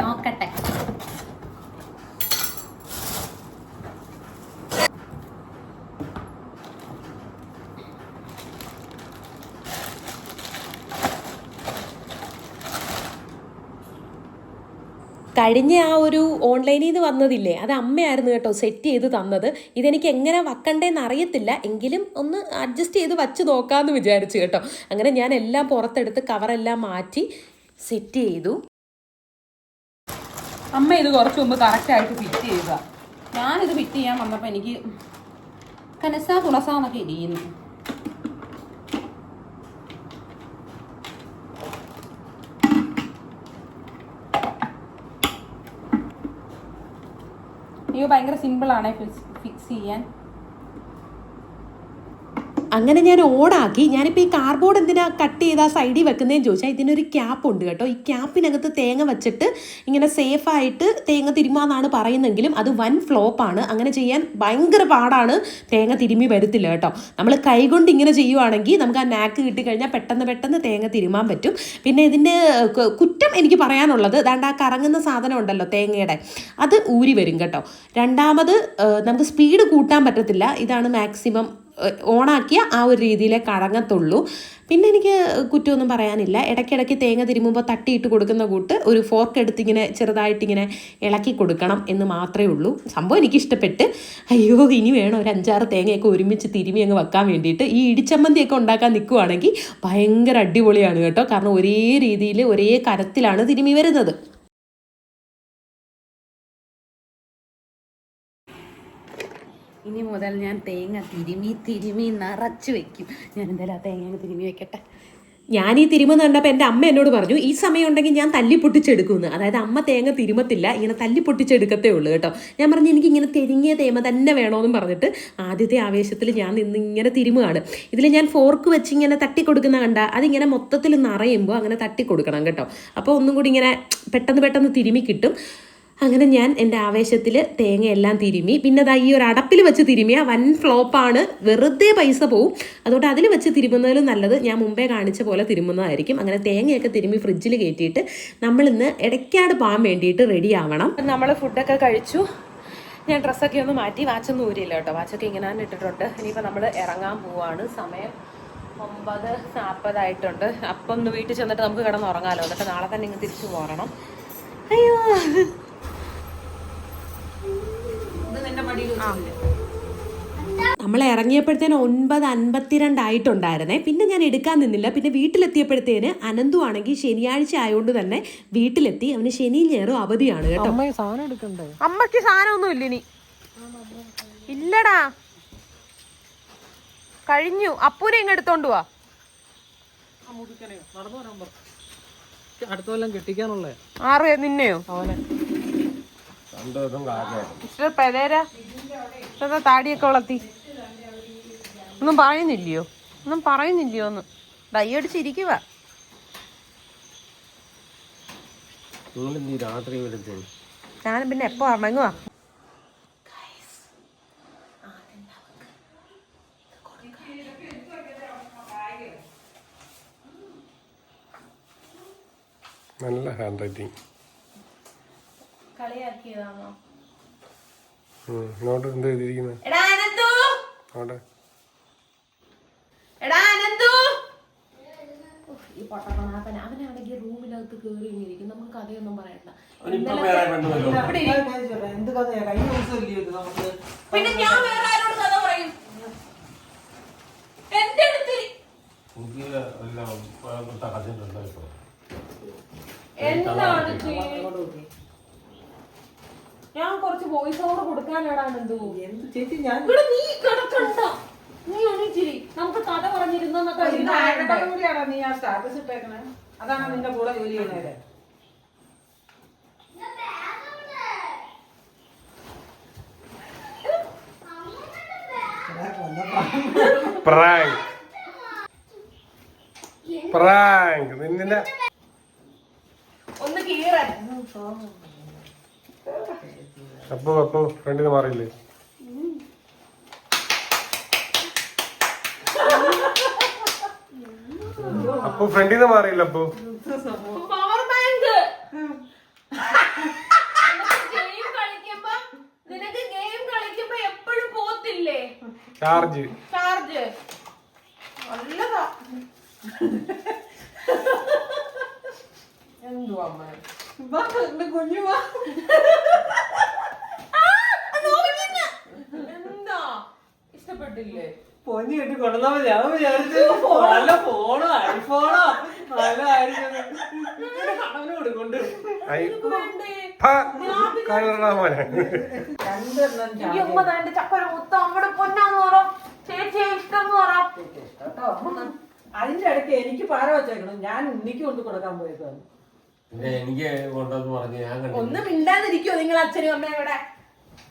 നോക്കട്ടെ. കഴിഞ്ഞ ആ ഒരു ഓൺലൈനിൽ നിന്ന് വന്നതില്ലേ, അത് അമ്മയായിരുന്നു കേട്ടോ സെറ്റ് ചെയ്ത് തന്നത്. ഇതെനിക്ക് എങ്ങനെ വെക്കണ്ടേന്ന് അറിയത്തില്ല, എങ്കിലും ഒന്ന് അഡ്ജസ്റ്റ് ചെയ്ത് വച്ച് നോക്കാമെന്ന് വിചാരിച്ചു കേട്ടോ. അങ്ങനെ ഞാൻ എല്ലാം പുറത്തെടുത്ത് കവറെല്ലാം മാറ്റി സെറ്റ് ചെയ്തു. അമ്മ ഇത് കുറച്ച് മുമ്പ് കറക്റ്റായിട്ട് ഫിറ്റ് ചെയ്യുക. ഞാനിത് ഫിറ്റ് ചെയ്യാൻ വന്നപ്പോൾ എനിക്ക് കനസാ തുളസാന്നൊക്കെ ഇരിക്കുന്നു. അയ്യോ ഭയങ്കര സിമ്പിളാണ് ഫിക്സ് ചെയ്യാൻ. അങ്ങനെ ഞാൻ ഓണാക്കി. ഞാനിപ്പോൾ ഈ കാർഡ്ബോർഡ് എന്തിനാ കട്ട് ചെയ്ത് ആ സൈഡിൽ വെക്കുന്നതെന്ന് ചോദിച്ചാൽ ഇതിനൊരു ക്യാപ്പ് ഉണ്ട് കേട്ടോ. ഈ ക്യാപ്പിനകത്ത് തേങ്ങ വെച്ചിട്ട് ഇങ്ങനെ സേഫായിട്ട് തേങ്ങ തിരുമാന്നാണ് പറയുന്നെങ്കിലും അത് വൻ ഫ്ലോപ്പാണ്. അങ്ങനെ ചെയ്യാൻ ഭയങ്കര പാടാണ്, തേങ്ങ തിരുമ്മി വരത്തില്ല കേട്ടോ. നമ്മൾ കൈകൊണ്ട് ഇങ്ങനെ ചെയ്യുവാണെങ്കിൽ നമുക്ക് ആ നാക്ക് കിട്ടിക്കഴിഞ്ഞാൽ പെട്ടെന്ന് തേങ്ങ തിരുമാൻ പറ്റും. പിന്നെ ഇതിൻ്റെ കുറ്റം എനിക്ക് പറയാനുള്ളത് ദാണ്ട് ആ കറങ്ങുന്ന സാധനം ഉണ്ടല്ലോ തേങ്ങയുടെ, അത് ഊരി വരും കേട്ടോ. രണ്ടാമത് നമുക്ക് സ്പീഡ് കൂട്ടാൻ പറ്റത്തില്ല. ഇതാണ് മാക്സിമം ഓണാക്കിയ ആ ഒരു രീതിയിലേ കറങ്ങത്തുള്ളൂ. പിന്നെ എനിക്ക് കുറ്റമൊന്നും പറയാനില്ല. ഇടയ്ക്കിടയ്ക്ക് തേങ്ങ തിരുമുമ്പോൾ തട്ടിയിട്ട് കൊടുക്കുന്ന കൂട്ട് ഒരു ഫോർക്ക് എടുത്തിങ്ങനെ ചെറുതായിട്ടിങ്ങനെ ഇളക്കി കൊടുക്കണം എന്ന് മാത്രമേ ഉള്ളൂ. സംഭവം എനിക്കിഷ്ടപ്പെട്ട്. അയ്യോ ഇനി വേണം ഒരു 5-6 തേങ്ങയൊക്കെ ഒരുമിച്ച് തിരുമി അങ്ങ് വെക്കാൻ വേണ്ടിയിട്ട്. ഈ ഇടിച്ചമ്മന്തിയൊക്കെ ഉണ്ടാക്കാൻ നിൽക്കുവാണെങ്കിൽ ഭയങ്കര അടിപൊളിയാണ് കേട്ടോ. കാരണം ഒരേ രീതിയിൽ ഒരേ കരത്തിലാണ് തിരുമി വരുന്നത്. ഇനി മുതൽ ഞാൻ തേങ്ങ തിരുമി നിറച്ച് വെക്കും. ഞാൻ എന്തായാലും ആ തേങ്ങ തിരുമി വെക്കട്ടെ. ഞാൻ ഈ തിരുമെന്ന് കണ്ടപ്പോൾ എൻ്റെ അമ്മ എന്നോട് പറഞ്ഞു ഈ സമയം ഉണ്ടെങ്കിൽ ഞാൻ തല്ലി പൊട്ടിച്ചെടുക്കുമെന്ന്. അതായത് അമ്മ തേങ്ങ തിരുമത്തില്ല, ഇങ്ങനെ തല്ലി പൊട്ടിച്ചെടുക്കത്തേ ഉള്ളൂ കേട്ടോ. ഞാൻ പറഞ്ഞു എനിക്ക് ഇങ്ങനെ തെരിങ്ങിയ തേങ്ങ തന്നെ വേണമെന്നും പറഞ്ഞിട്ട് ആദ്യത്തെ ആവേശത്തിൽ ഞാൻ ഇങ്ങനെ തിരുമുകയാണ്. ഇതിൽ ഞാൻ ഫോർക്ക് വെച്ച് ഇങ്ങനെ തട്ടി കൊടുക്കുന്ന കണ്ട അതിങ്ങനെ മൊത്തത്തിൽ നിറയുമ്പോൾ അങ്ങനെ തട്ടി കൊടുക്കണം കേട്ടോ. അപ്പോൾ ഒന്നും കൂടി ഇങ്ങനെ പെട്ടെന്ന് തിരുമി കിട്ടും. അങ്ങനെ ഞാൻ എൻ്റെ ആവേശത്തിൽ തേങ്ങയെല്ലാം തിരുമി. പിന്നെ അതാ ഈ ഒരു അടപ്പിൽ വെച്ച് തിരുമിയ വൻ ഫ്ലോപ്പാണ്, വെറുതെ പൈസ പോവും. അതുകൊണ്ട് അതിൽ വെച്ച് തിരുമുന്നതിലും നല്ലത് ഞാൻ മുമ്പേ കാണിച്ച പോലെ തിരുമുന്നതായിരിക്കും. അങ്ങനെ തേങ്ങയൊക്കെ തിരുമി ഫ്രിഡ്ജിൽ കയറ്റിയിട്ട് നമ്മളിന്ന് ഇടയ്ക്കാട് പോകാൻ വേണ്ടിയിട്ട് റെഡി ആവണം. നമ്മൾ ഫുഡൊക്കെ കഴിച്ചു. ഞാൻ ഡ്രസ്സൊക്കെ ഒന്ന് മാറ്റി, വാച്ചൊന്നും ഊരിയില്ല കേട്ടോ. വാച്ചൊക്കെ ഇങ്ങനെ തന്നെ ഇട്ടിട്ടുണ്ട്. ഇനിയിപ്പോൾ നമ്മൾ ഇറങ്ങാൻ പോവാണ്. സമയം 9:40 ആയിട്ടുണ്ട്. അപ്പം ഒന്ന് വീട്ടിൽ ചെന്നിട്ട് നമുക്ക് കിടന്ന് ഉറങ്ങാമല്ലോ. എന്നിട്ട് നാളെ തന്നെ ഇങ്ങ് തിരിച്ചു പോരണം. അയ്യോ നമ്മൾ ഇറങ്ങിയപ്പോഴത്തേന് 9:52 ആയിട്ടുണ്ടായിരുന്നേ. പിന്നെ ഞാൻ എടുക്കാൻ നിന്നില്ല. പിന്നെ വീട്ടിലെത്തിയപ്പോഴത്തേന് അനന്തു ആണെങ്കിൽ ശനിയാഴ്ച ആയതുകൊണ്ട് തന്നെ വീട്ടിലെത്തി. അവന് ശനിയും ഞായറും അവധിയാണ് കേട്ടോ. അമ്മയ്ക്ക് സാധനമൊന്നും ഇല്ല ഇനി. ഇല്ലടാ കഴിഞ്ഞു. അപ്പൂനെ ഇങ്ങ് എടുത്തോണ്ട് പോവാ. ആറ് നിന്നെയോ മിസ്റ്റർ പെരേര താടിയൊക്കെ വളർത്തി ഒന്നും പറയുന്നില്ലയോ ഒന്ന് ഡയ്യടിച്ചിരിക്കുക. ഞാനും പിന്നെ എപ്പോ ഇറങ്ങുവാ. നല്ല ഹാൻഡ് റൈറ്റിംഗ്. കളിയാക്കിയതാണോ? ഇങ്ങോട്ട് എന്ത് എഴുതിയിരിക്കുന്നത്? അവിടെ ഈ പൊട്ടപ്പനാഥൻ അവനാണെങ്കിൽ റൂമിനകത്ത് കയറി ഇരിക്കും. നമുക്ക് കഥയൊന്നും പറയണ്ട. പിന്നെ ഞാൻ വേറെ ആരോട് കഥ പറയും? എന്റെ അടുത്ത് ഞാൻ കുറച്ച് വോയിസ് ഓവർ കൊടുക്കാനാണ്. നീ കിടക്കണ്ട, നീ ഒന്നിച്ചിരി നമുക്ക് കഥ പറഞ്ഞിരുന്നൊക്കെ. നീ ആ സ്റ്റാറ്റസ് ഇട്ടേക്കണേ, അതാണ് നിന്റെ കൂടെ ജോലി ചെയ്യുന്നവരെ. പ്രാങ്ക് നിന്നെ ഒന്ന് കീറാൻ. അപ്പോ ഫ്രണ്ടിന് മാറിയില്ലേ? അപ്പൊ ഫ്രണ്ടിന്ന് മാറിയില്ല. അപ്പൊ പവർ ബാങ്ക് നിനക്ക് ഗെയിം കളിക്കുമ്പോ എപ്പോഴും പോത്തില്ലേ ചാർജ്? നല്ലതാ. എന്തുവാ കുഞ്ഞു വാ. എന്താ ഇഷ്ടപ്പെട്ടില്ലേ? പൊന്നി കെട്ടി കൊണ്ടുവന്നാ മതി. ഞാൻ വിചാരിച്ചു നല്ല ഫോണോ ഐഫോണോ നല്ല കടവിന് കൊടുക്കൊണ്ട് രണ്ടെണ്ണം ചപ്പര മൊത്തം നമ്മുടെ പൊന്നാന്ന് പറ, ചേച്ചിയെ ഇഷ്ടം പറ. കേട്ടോ. അതിന്റെ ഇടയ്ക്ക് എനിക്ക് പാര വെച്ചേക്കണം. ഞാൻ ഉണ്ണിക്ക് കൊണ്ട് കൊടുക്കാൻ പോയതാണ്. എനിക്ക് കൊണ്ടെന്ന് പറഞ്ഞു ഞാൻ കണ്ടു. ഒന്ന് മിണ്ടാതിരിക്കോ നിങ്ങൾ അച്ഛനും അമ്മയും ഇവിടെ?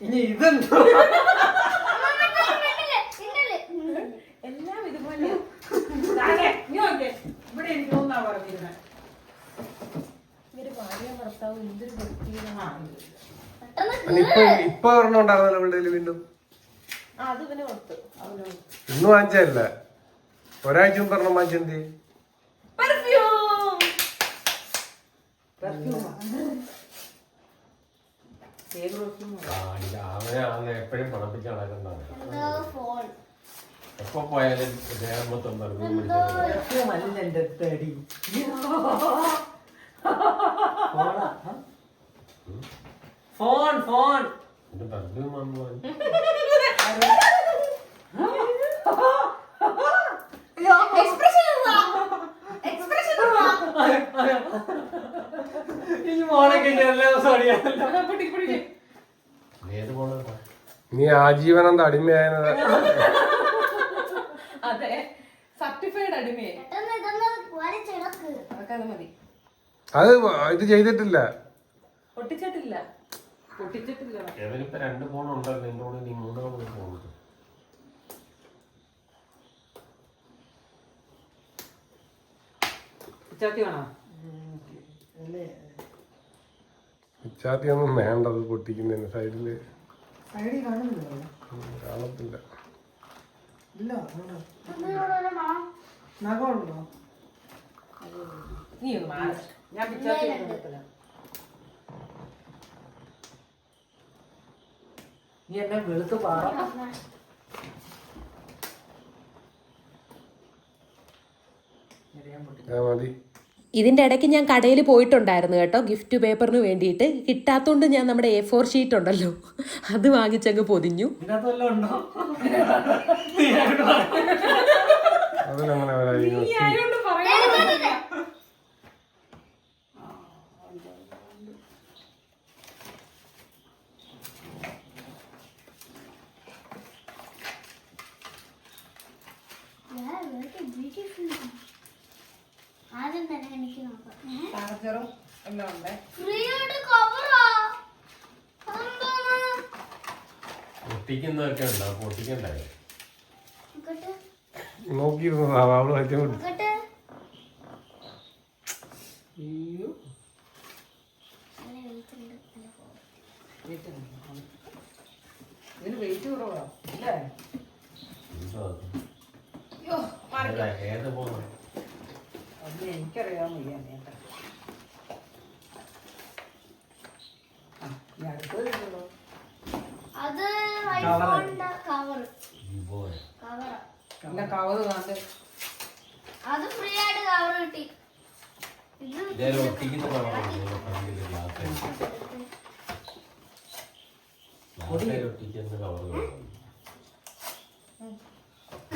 ഇനി ഇതെന്തോ എല്ലാം ഇതുപോലെ ഇവിടെ ഇരിക്കണമെന്നാ പറഞ്ഞിരുന്നത്. ഇവര് ഭാര്യ ഭർത്താവ് എന്തൊരു വൃത്തിയാണ്. ഇപ്പൊ ഒരെണ്ണം ഉണ്ടായിരുന്നല്ലോ ഇവിടെ വീണ്ടും. അത് ഇവന് കൊടുത്തു. ഇന്ന് വാങ്ങിച്ചല്ല, ഒരാഴ്ച മുമ്പ് ഒരെണ്ണം വാങ്ങിച്ചെന്ത്? അവനെ എപ്പോഴും പണപ്പിച്ച് നടക്കുന്നതാണ്. എപ്പോ പോയാലും ദേഹം മൊത്തം പെർഫ്യൂം ഫോൺ ഫോൺ പെർഫ്യൂം ആണെന്ന് പറഞ്ഞു. ഏത് പോണ നീ ആജീവനം അടിമയായത്? അതെ, സർട്ടിഫൈഡ് അടിമയെ. അതൊക്കെ അത് മതി. അത് ഇത് ചെയ്തിട്ടില്ല. പൊട്ടിച്ചിട്ടില്ല. ഇവനിപ്പോ 2 ഫോൺ ഉണ്ടല്ലോ, എന്റെ കൂടെ നീ 3 ഫോൺ. പിച്ചാത്തിയൊന്നും വേണ്ടത് പൊട്ടിക്കുന്നതിന്. സൈഡില് കാണത്തില്ല. നഖമുണ്ടോ? നീ ഒന്ന് മാറി. ഞാൻ പിച്ചാത്തി കൊടുക്കത്തില്ല. നീ എന്നെ വെളുത്ത് പാറ. മതി. ഇതിൻ്റെ ഇടയ്ക്ക് ഞാൻ കടയിൽ പോയിട്ടുണ്ടായിരുന്നു കേട്ടോ, ഗിഫ്റ്റ് പേപ്പറിന് വേണ്ടിയിട്ട്. കിട്ടാത്തതുകൊണ്ട് ഞാൻ നമ്മുടെ A4 ഷീറ്റ് ഉണ്ടല്ലോ, അത് വാങ്ങിച്ചങ്ങ് പൊതിഞ്ഞു. അതിലങ്ങനെ ആദ്യം തന്നെ എനിക്ക് നോക്കാം. ചാർജറും എല്ലാം ഉണ്ട്. പൊട്ടിക്കുന്നതൊക്കെ ഉണ്ടോ? പൊട്ടിക്കണ്ടായോ? നോക്കിയിരുന്നു അവള് വെച്ചു. ഇതിന് വെയിറ്റ് കുറവാ അല്ലേ? ഏത് പോണോ? അത് എനിക്കറിയാൻ വയ്യ. അത് ഐഫോണിന്റെ കവർ കവറ് കാണാൻ അത് ഫ്രീ ആയിട്ട് കവർ കിട്ടി. ഇത് ഒട്ടിക്കുന്ന കവർ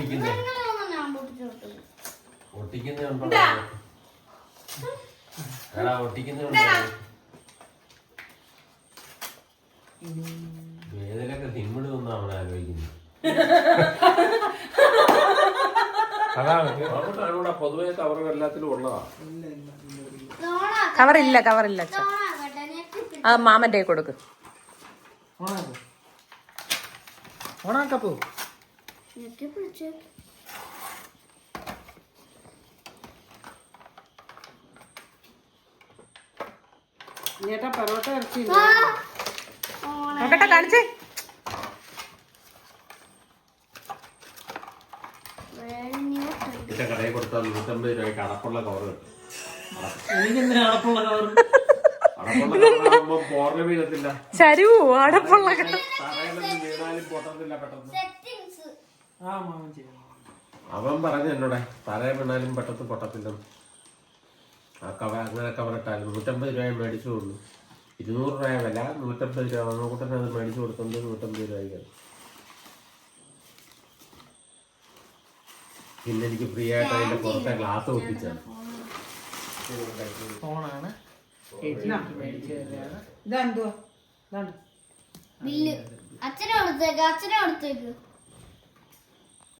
ഇങ്ങനെയൊന്നും ഞാൻ പൊട്ടിച്ചു കൊടുത്തത്. ഒട്ടിക്കുന്നുണ്ടോ? എടാ ഒട്ടിക്കുന്നുണ്ടോ? വേദനയൊക്കെ തിമ്മിടുമെന്ന് അവൻ ആലോചിക്കുന്നു. അതാണ് പൊതുവെ കവർ എല്ലാത്തിലും ഉള്ളതാ. കവറില്ല ആ മാമന്റെ കൊടുക്ക്. ഓണാക്കപ്പോ ചേട്ടാ പൊറോട്ട ഇറച്ചി നോക്കട്ടെ, കാണിച്ചേ. കടയിൽ കൊടുത്താൽ 150 രൂപയ്ക്ക് അടപ്പുള്ള കവർ കിട്ടും. എനിക്കെന്തിനാ കവർ? അടപ്പുള്ള പോർണ വീഴത്തില്ല. ചരു അടപ്പുള്ള തറയിലൊന്നും വീണാലും പൊട്ടത്തില്ല പെട്ടെന്ന്. ആ മാമൻ ചെയ്യും. അവൻ പറഞ്ഞു എന്നോടെ തറയെ വീണാലും പെട്ടെന്ന് പൊട്ടത്തില്ല. ആ കവർ അങ്ങനെ കവറിട്ടായിരുന്നു 150 രൂപ മേടിച്ചുള്ളൂ. 200 രൂപ വില, 150 രൂപ. നോക്കട്ടെ അത് മേടിച്ചു കൊടുക്കുന്നത് 150 രൂപയ്ക്കാണ്. പിന്നെ എനിക്ക് ഫ്രീ ആയിട്ട് അതിന്റെ പുറത്തെ ഗ്ലാസ് ഒട്ടിച്ചാണ്. ഫോണാണ് ഇതെന്തുവാ? ഇതാണ് ബില്ല് അച്ഛനെ കൊടുത്തേക്ക്